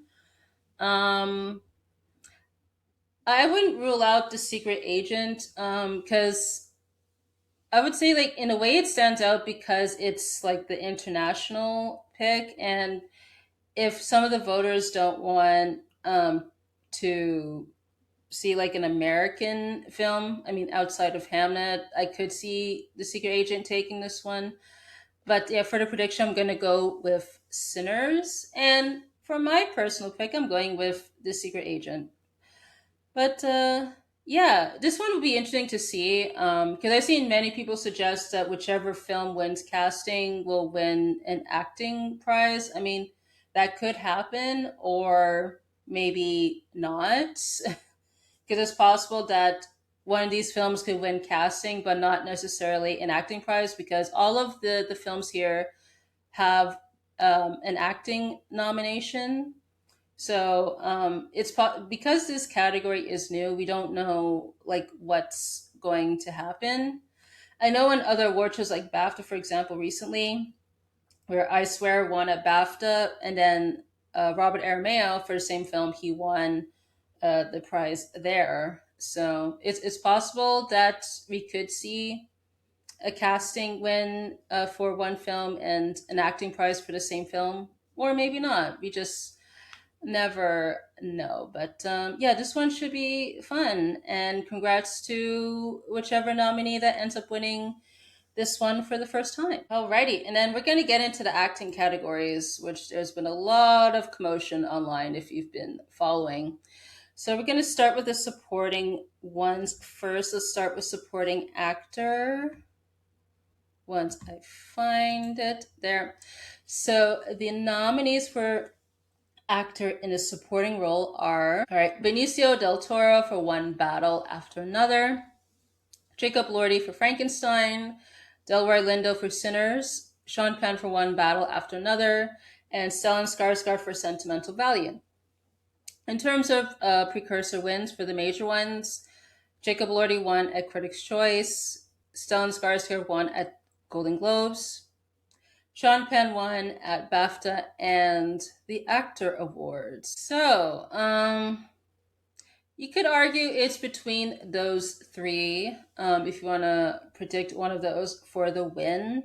Um, I wouldn't rule out The Secret Agent because I would say, like, in a way it stands out because it's like the international pick, and if some of the voters don't want to see like an American film, I mean, outside of Hamnet, I could see The Secret Agent taking this one. But yeah, for the prediction, I'm going to go with Sinners. And for my personal pick, I'm going with The Secret Agent. But yeah, this one would be interesting to see because I've seen many people suggest that whichever film wins casting will win an acting prize. I mean, that could happen, or maybe not, because it's possible that one of these films could win casting, but not necessarily an acting prize, because all of the films here have an acting nomination. So because this category is new, we don't know like what's going to happen. I know in other award shows like BAFTA, for example, recently, where I Swear won at BAFTA, and then Robert Aramayo for the same film, he won the prize there. So it's possible that we could see a casting win for one film and an acting prize for the same film, or maybe not. We just never know. But yeah, this one should be fun. And congrats to whichever nominee that ends up winning this one for the first time. Alrighty, and then we're going to get into the acting categories, which there's been a lot of commotion online if you've been following. So we're going to start with the supporting ones first. Let's start with supporting actor. Once I find it there. So the nominees for actor in a supporting role are, all right, Benicio del Toro for One Battle After Another, Jacob Lordy for Frankenstein, Delroy Lindo for Sinners, Sean Penn for One Battle After Another, and Stellan Skarsgård for Sentimental Value. In terms of precursor wins for the major ones, Jacob Lordy won at Critics' Choice, Stellan Skarsgård won at Golden Globes, Sean Penn won at BAFTA and the Actor Awards. So, you could argue it's between those three if you want to predict one of those for the win.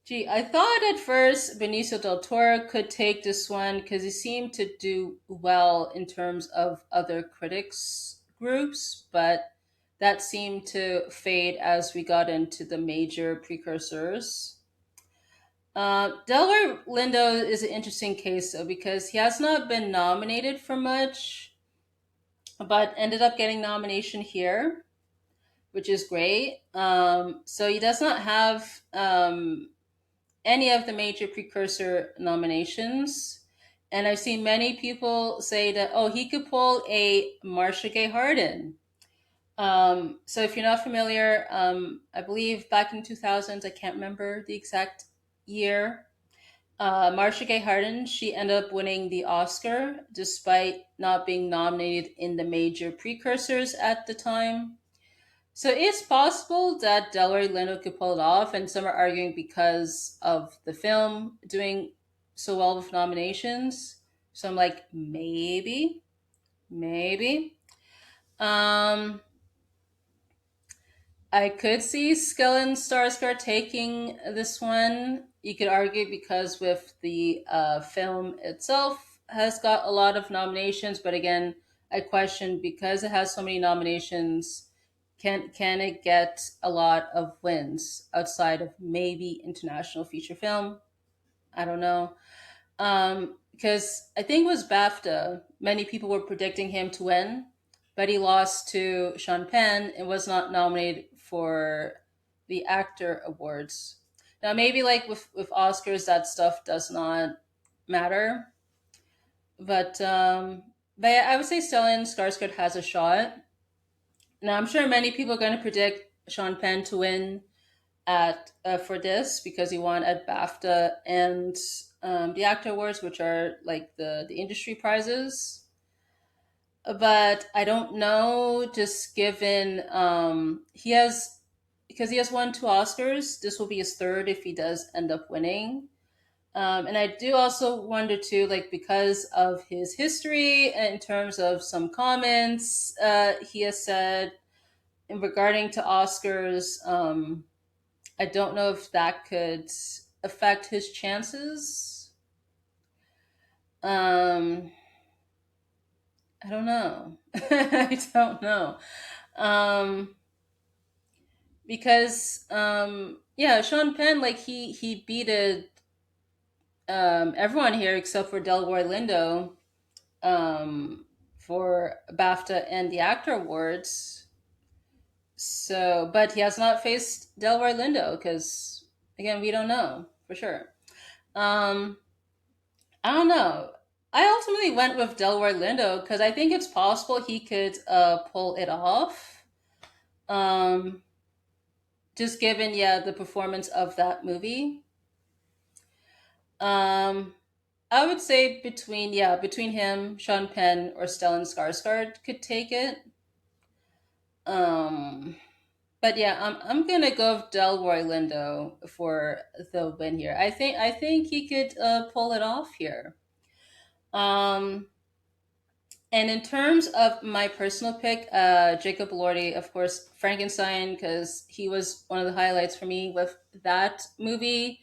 Gee, I thought at first Benicio del Toro could take this one because he seemed to do well in terms of other critics groups, but that seemed to fade as we got into the major precursors. Delroy Lindo is an interesting case though because he has not been nominated for much, but ended up getting nomination here, which is great. So he does not have any of the major precursor nominations. And I've seen many people say that, oh, he could pull a Marcia Gay Harden. So if you're not familiar, I believe back in 2000s, I can't remember the exact year, Marcia Gay Harden, she ended up winning the Oscar despite not being nominated in the major precursors at the time. So it's possible that Delroy Lindo could pull it off, and some are arguing because of the film doing so well with nominations. So I'm like, maybe, maybe. Um, I could see Skellen Skarsgård taking this one. You could argue because with the film itself has got a lot of nominations, but again, I question because it has so many nominations, can it get a lot of wins outside of maybe international feature film? I don't know. Because I think it was BAFTA. Many people were predicting him to win, but he lost to Sean Penn and was not nominated for the actor awards. Now, maybe like with Oscars, that stuff does not matter, but but I would say Stellan Skarsgård has a shot. Now, I'm sure many people are going to predict Sean Penn to win at for this because he won at BAFTA and the Actor Awards, which are like the industry prizes. But I don't know, just given he has because he has won two Oscars. This will be his third if he does end up winning. And I do also wonder too, like because of his history in terms of some comments he has said in regarding to Oscars. I don't know if that could affect his chances. Um, I don't know. I don't know. Um, because yeah, Sean Penn, like he beat everyone here except for Delroy Lindo for BAFTA and the Actor Awards. So, but he has not faced Delroy Lindo because again, we don't know for sure. Um, I don't know. I ultimately went with Delroy Lindo because I think it's possible he could pull it off. Um, just given, yeah, the performance of that movie. Um, I would say between him, Sean Penn, or Stellan Skarsgård could take it. Um, but yeah, I'm gonna go with Delroy Lindo for the win here. I think he could pull it off here. Um, And in terms of my personal pick, Jacob Elordi, of course, Frankenstein, because he was one of the highlights for me with that movie.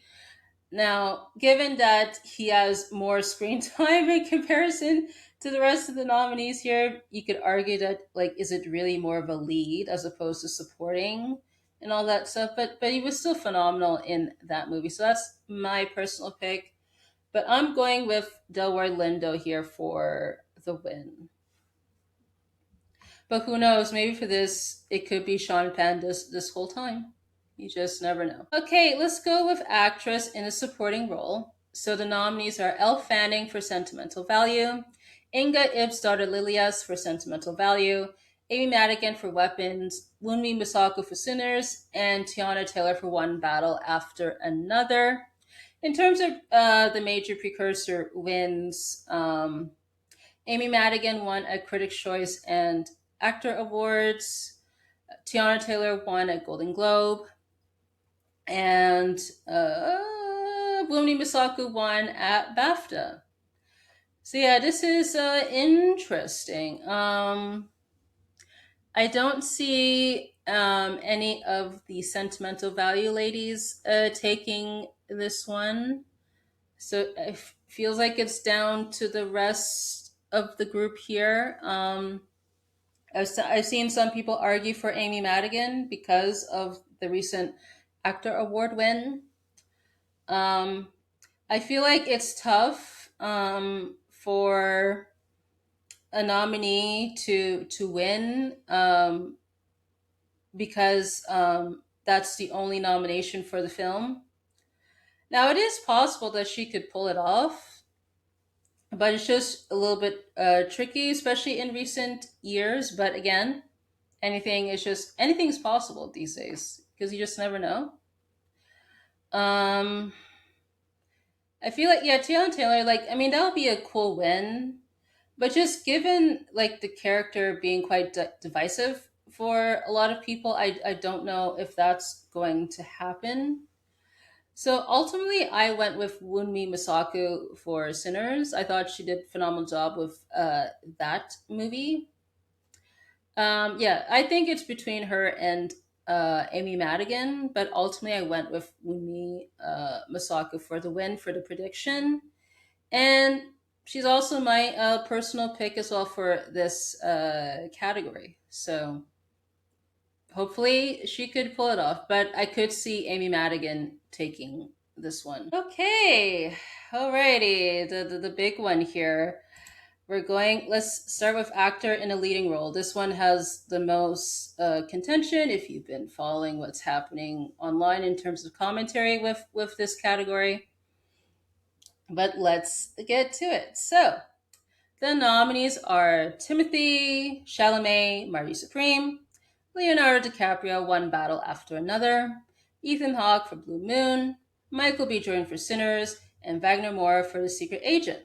Now, given that he has more screen time in comparison to the rest of the nominees here, you could argue that, like, is it really more of a lead as opposed to supporting and all that stuff? But he was still phenomenal in that movie. So that's my personal pick. But I'm going with Delroy Lindo here for the win. But who knows? Maybe for this, it could be Sean Penn this whole time. You just never know. Okay, let's go with actress in a supporting role. So the nominees are Elle Fanning for Sentimental Value, Inga Ib's daughter Lilias for Sentimental Value, Amy Madigan for Weapons, Wunmi Misako for Sinners, and Tiana Taylor for One Battle After Another. In terms of the major precursor wins, Amy Madigan won a Critics' Choice and Actor Awards. Tiana Taylor won a Golden Globe. And Blumini Misaku won at BAFTA. So yeah, this is interesting. I don't see any of the sentimental value ladies taking this one. So it feels like it's down to the rest of the group here. I've seen some people argue for Amy Madigan because of the recent actor award win. Um, I feel like it's tough for a nominee to win because that's the only nomination for the film. Now it is possible that she could pull it off, but it's just a little bit tricky, especially in recent years. But again, anything's possible these days because you just never know. Um, I feel like, yeah, Tiana Taylor, like, I mean, that would be a cool win, but just given like the character being quite divisive for a lot of people, I don't know if that's going to happen. So ultimately, I went with Wunmi Masaku for Sinners. I thought she did a phenomenal job with that movie. Yeah, I think it's between her and Amy Madigan, but ultimately I went with Wunmi Masaku for the win for the prediction. And she's also my personal pick as well for this category. So hopefully she could pull it off, but I could see Amy Madigan taking this one. Okay, alrighty, the big one here. Let's start with actor in a leading role. This one has the most contention if you've been following what's happening online in terms of commentary with this category. But let's get to it. So, the nominees are Timothy Chalamet, Marie Supreme, Leonardo DiCaprio, One Battle After Another, Ethan Hawke for Blue Moon, Michael B. Jordan for Sinners, and Wagner Moore for The Secret Agent.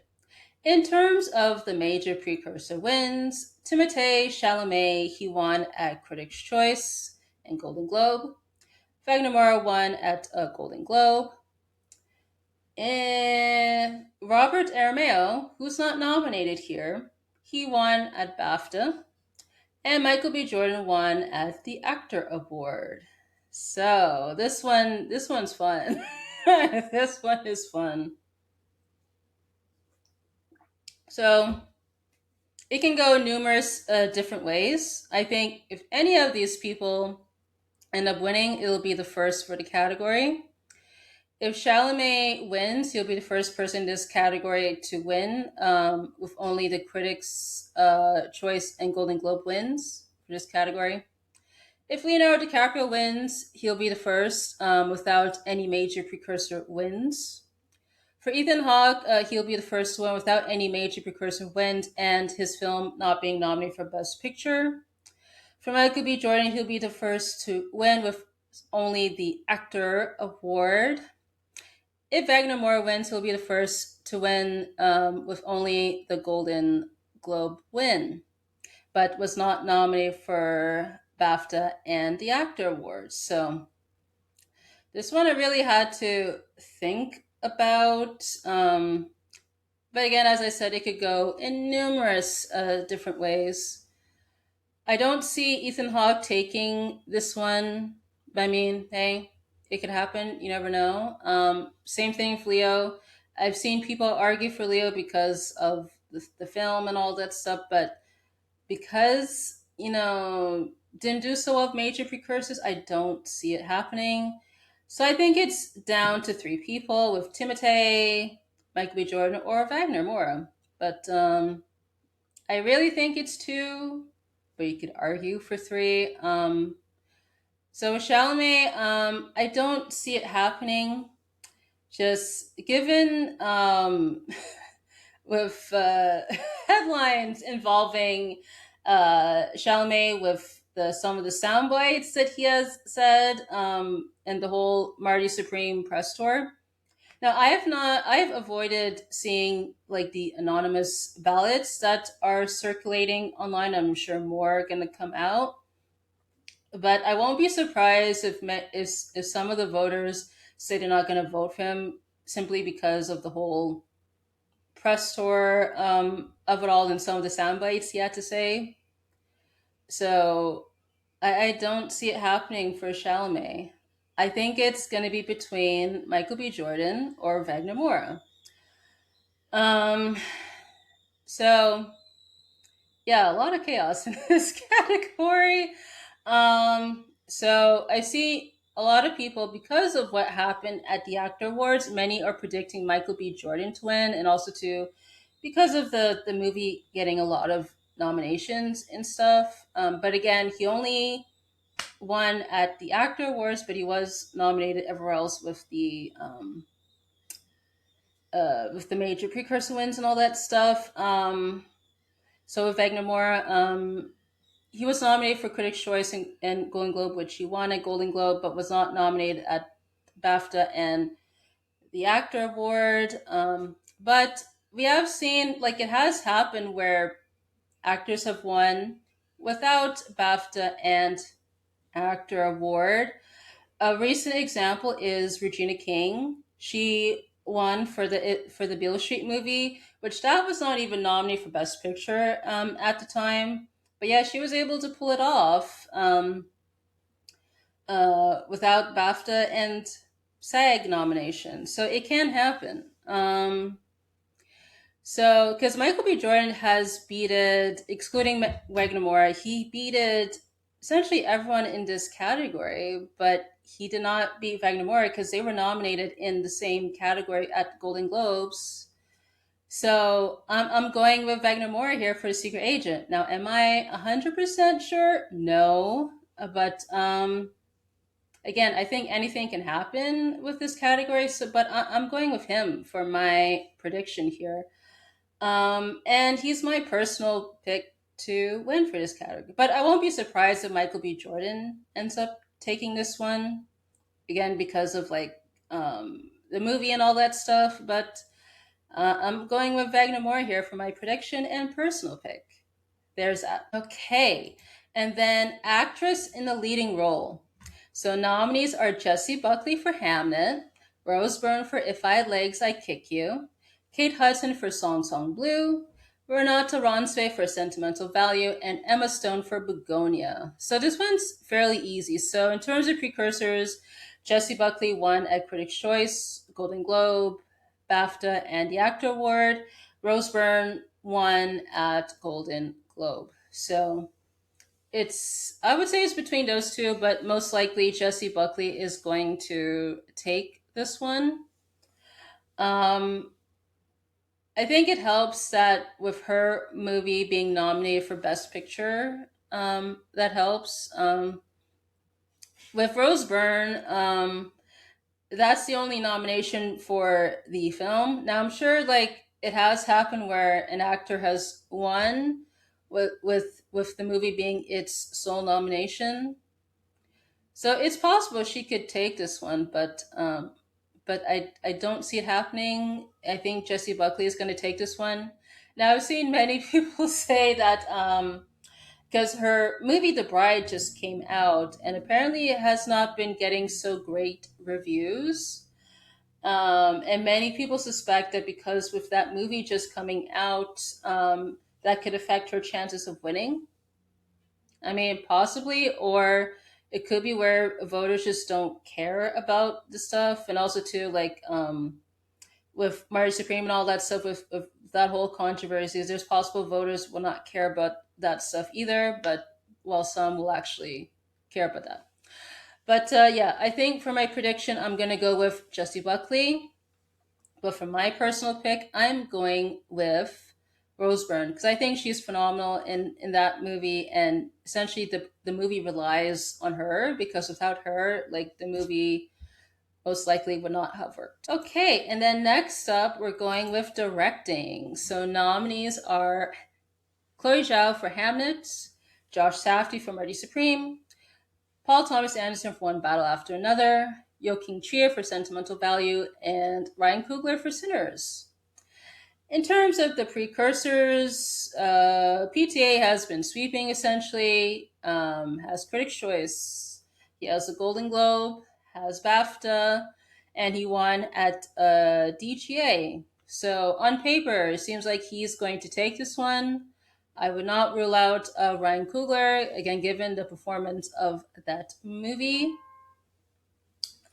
In terms of the major precursor wins, Timothée Chalamet, he won at Critics' Choice and Golden Globe. Wagner Moore won at a Golden Globe. And Robert Aramayo, who's not nominated here, he won at BAFTA, and Michael B. Jordan won at the Actor Award. So this one's fun. This one is fun. So it can go numerous different ways. I think if any of these people end up winning, it'll be the first for the category. If Chalamet wins, he'll be the first person in this category to win, with only the Critics' Choice and Golden Globe wins for this category. If Leonardo DiCaprio wins, he'll be the first without any major precursor wins. For Ethan Hawke, he'll be the first one without any major precursor wins and his film not being nominated for Best Picture. For Michael B. Jordan, he'll be the first to win with only the Actor Award. If Wagner Moore wins, he'll be the first to win with only the Golden Globe win, but was not nominated for BAFTA and the Actor Awards. So this one I really had to think about. But again, as I said, it could go in numerous different ways. I don't see Ethan Hawke taking this one. I mean, hey, it could happen. You never know. Same thing for Leo. I've seen people argue for Leo because of the film and all that stuff, but because, didn't do so well with major precursors, I don't see it happening. So I think it's down to three people with Timotei, Michael B. Jordan, or Wagner Moura. But I really think it's two, but you could argue for three. So with Chalamet, I don't see it happening. Just given with headlines involving Chalamet with some of the sound bites that he has said, and the whole Marty Supreme press tour. Now, I have avoided seeing like the anonymous ballots that are circulating online. I'm sure more are going to come out, but I won't be surprised if some of the voters say they're not going to vote for him simply because of the whole press tour of it all and some of the sound bites he had to say. So I don't see it happening for Chalamet. I think it's going to be between Michael B. Jordan or Wagner Moura. Um, so yeah, a lot of chaos in this category. So I see a lot of people because of what happened at the Actor Awards. Many are predicting Michael B. Jordan to win, and also too because of the movie getting a lot of nominations and stuff. But again, he only won at the Actor Awards, but he was nominated everywhere else with the major precursor wins and all that stuff. So with Wagner Moura, he was nominated for Critics' Choice and Golden Globe, which he won at Golden Globe, but was not nominated at BAFTA and the Actor Award. But we have seen, like, it has happened where actors have won without BAFTA and Actor Award. A recent example is Regina King. She won for the Beale Street movie, which that was not even nominated for Best Picture at the time. But yeah, she was able to pull it off without BAFTA and SAG nomination. So it can happen. So, because Michael B. Jordan has beated, excluding Wagner Moura, he beated essentially everyone in this category, but he did not beat Wagner Moura because they were nominated in the same category at Golden Globes. So I'm going with Wagner Moura here for The Secret Agent. Now, am I 100% sure? No. But again, I think anything can happen with this category. So, but I'm going with him for my prediction here. And he's my personal pick to win for this category. But I won't be surprised if Michael B. Jordan ends up taking this one again because of like the movie and all that stuff. But I'm going with Wagner Moore here for my prediction and personal pick. There's that. Okay, and then actress in the leading role. So nominees are Jessie Buckley for Hamnet, Rose Byrne for If I Had Legs, I'd Kick You, Kate Hudson for Song Song Blue, Renata Ronsway for Sentimental Value, and Emma Stone for Begonia. So this one's fairly easy. So in terms of precursors, Jessie Buckley won at Critics' Choice, Golden Globe, BAFTA, and the Actor Award. Rose Byrne won at Golden Globe. So I would say it's between those two, but most likely Jessie Buckley is going to take this one. Um, I think it helps that with her movie being nominated for Best Picture, that helps. With Rose Byrne, that's the only nomination for the film. Now I'm sure like it has happened where an actor has won with the movie being its sole nomination. So it's possible she could take this one, but I don't see it happening. I think Jessie Buckley is going to take this one. Now I've seen many people say that because her movie The Bride just came out and apparently it has not been getting so great reviews. And many people suspect that because with that movie just coming out, that could affect her chances of winning. I mean, possibly, or it could be where voters just don't care about the stuff, and also too, like with Marty Supreme and all that stuff, with that whole controversy, there's possible voters will not care about that stuff either, but while some will actually care about that. But yeah, I think for my prediction, I'm gonna go with Jessie Buckley. But for my personal pick, I'm going with Rose Byrne because I think she's phenomenal in that movie, and essentially the movie relies on her because without her, like the movie most likely would not have worked. Okay, and then next up, we're going with directing. So nominees are Chloe Zhao for Hamnet, Josh Safdie for Marty Supreme, Paul Thomas Anderson for One Battle After Another, Joaquin Chia for Sentimental Value, and Ryan Coogler for Sinners. In terms of the precursors, PTA has been sweeping essentially, has Critics' Choice, he has the Golden Globe, has BAFTA, and he won at DGA. So on paper, it seems like he's going to take this one. I would not rule out Ryan Coogler, again, given the performance of that movie.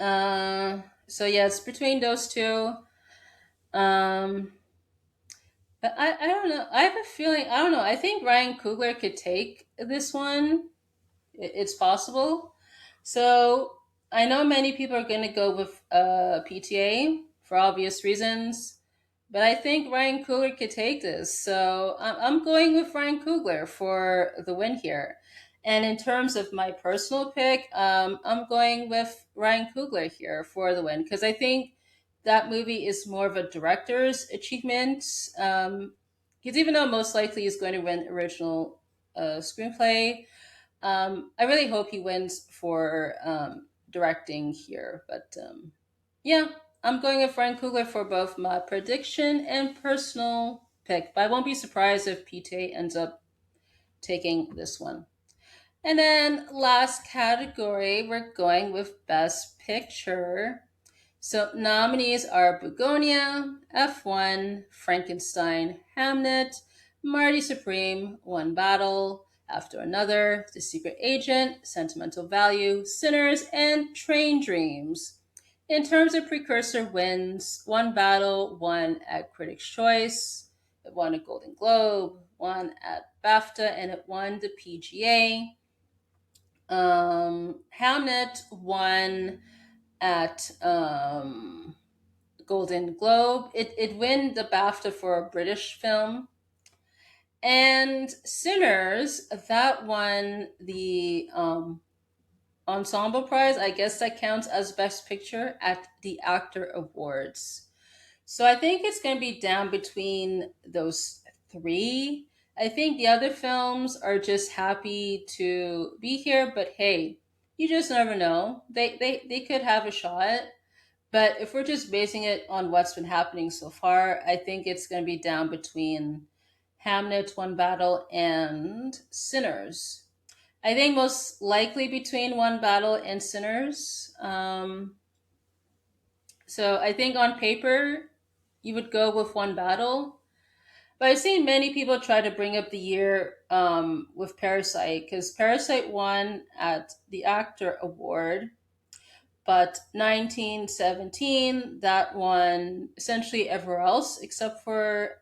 So yeah, it's between those two. Um, but I don't know. I have a feeling, I don't know. I think Ryan Coogler could take this one. It's possible. So I know many people are going to go with PTA for obvious reasons, but I think Ryan Coogler could take this. So I'm going with Ryan Coogler for the win here. And in terms of my personal pick, I'm going with Ryan Coogler here for the win because I think that movie is more of a director's achievement. Because even though most likely he's going to win original screenplay, I really hope he wins for directing here. But yeah, I'm going with Frank Coogler for both my prediction and personal pick. But I won't be surprised if PTA ends up taking this one. And then last category, we're going with Best Picture. So nominees are Begonia, F1, Frankenstein, Hamnet, Marty Supreme, One Battle After Another, The Secret Agent, Sentimental Value, Sinners, and Train Dreams. In terms of precursor wins, One Battle won at Critics' Choice, it won a Golden Globe, won at BAFTA, and it won the PGA. Hamnet won at Golden Globe. It won the BAFTA for a British film. And Sinners, that won the Ensemble Prize. I guess that counts as Best Picture at the Actor Awards. So I think it's going to be down between those three. I think the other films are just happy to be here, but hey, you just never know. They could have a shot. But if we're just basing it on what's been happening so far, I think it's going to be down between Hamnet, One Battle, and Sinners. I think most likely between One Battle and Sinners. So I think on paper, you would go with one battle. But I've seen many people try to bring up the year with Parasite because Parasite won at the Actor Award, but 1917 that won essentially everywhere else except for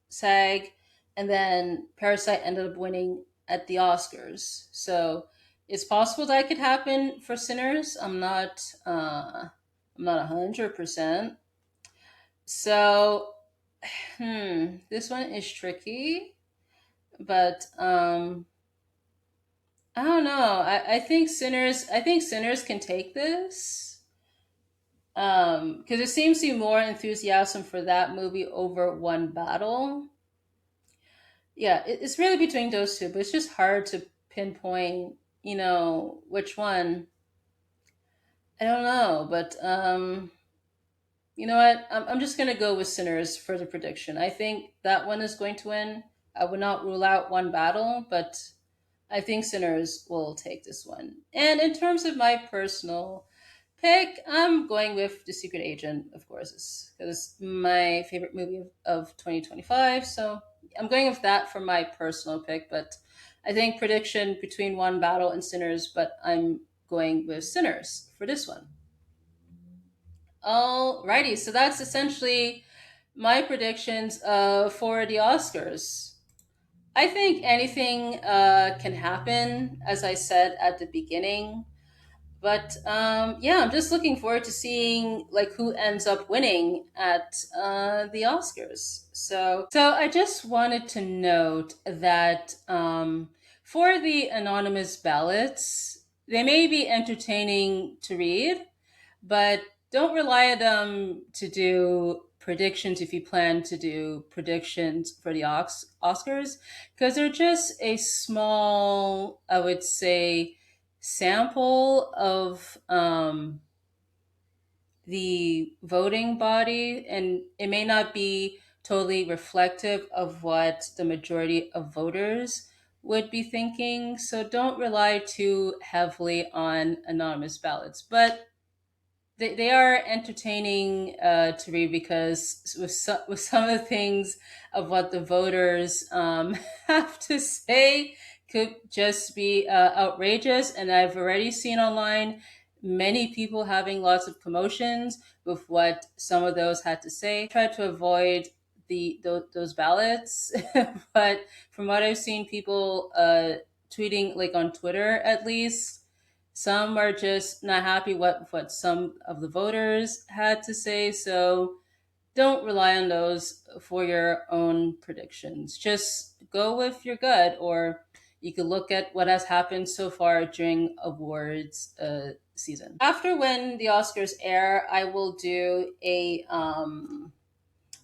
SAG, and then Parasite ended up winning at the Oscars. So it's possible that could happen for Sinners. I'm not 100%. So this one is tricky, but I don't know. I think Sinners can take this. Because there seems to be more enthusiasm for that movie over One Battle. Yeah, it's really between those two, but it's just hard to pinpoint, which one. I don't know, but you know what? I'm just gonna go with Sinners for the prediction. I think that one is going to win. I would not rule out One Battle, but I think Sinners will take this one. And in terms of my personal pick, I'm going with The Secret Agent, of course, because it's my favorite movie of 2025. So I'm going with that for my personal pick. But I think prediction between One Battle and Sinners, but I'm going with Sinners for this one. Alrighty, so that's essentially my predictions for the Oscars. I think anything can happen, as I said at the beginning. But yeah, I'm just looking forward to seeing like who ends up winning at the Oscars. So I just wanted to note that for the anonymous ballots, they may be entertaining to read, but don't rely on them to do predictions if you plan to do predictions for the Oscars, because they're just a small, I would say, sample of the voting body, and it may not be totally reflective of what the majority of voters would be thinking. So don't rely too heavily on anonymous ballots. But they are entertaining to read because with some of the things of what the voters have to say could just be outrageous. And I've already seen online many people having lots of commotions with what some of those had to say. Try to avoid those ballots, but from what I've seen, people tweeting like on Twitter at least, some are just not happy what some of the voters had to say. So don't rely on those for your own predictions. Just go with your gut, or you could look at what has happened so far during awards season. After when the Oscars air, I will do a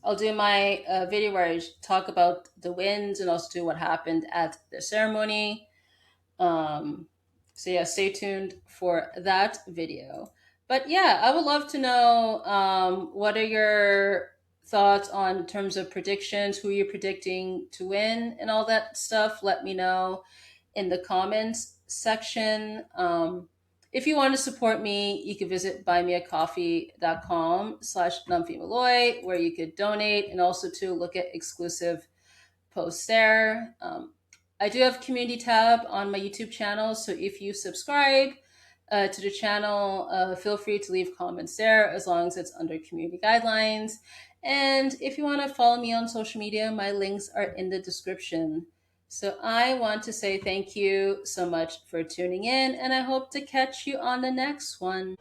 I'll do my video where I talk about the wins and also do what happened at the ceremony. um, so yeah, stay tuned for that video. But yeah, I would love to know what are your thoughts on terms of predictions, who you're predicting to win, and all that stuff. Let me know in the comments section. If you want to support me, you can visit buymeacoffee.com/Nomfanelo, where you could donate and also to look at exclusive posts there. I do have a community tab on my YouTube channel, so if you subscribe to the channel, feel free to leave comments there as long as it's under community guidelines. And if you want to follow me on social media, my links are in the description. So I want to say thank you so much for tuning in, and I hope to catch you on the next one.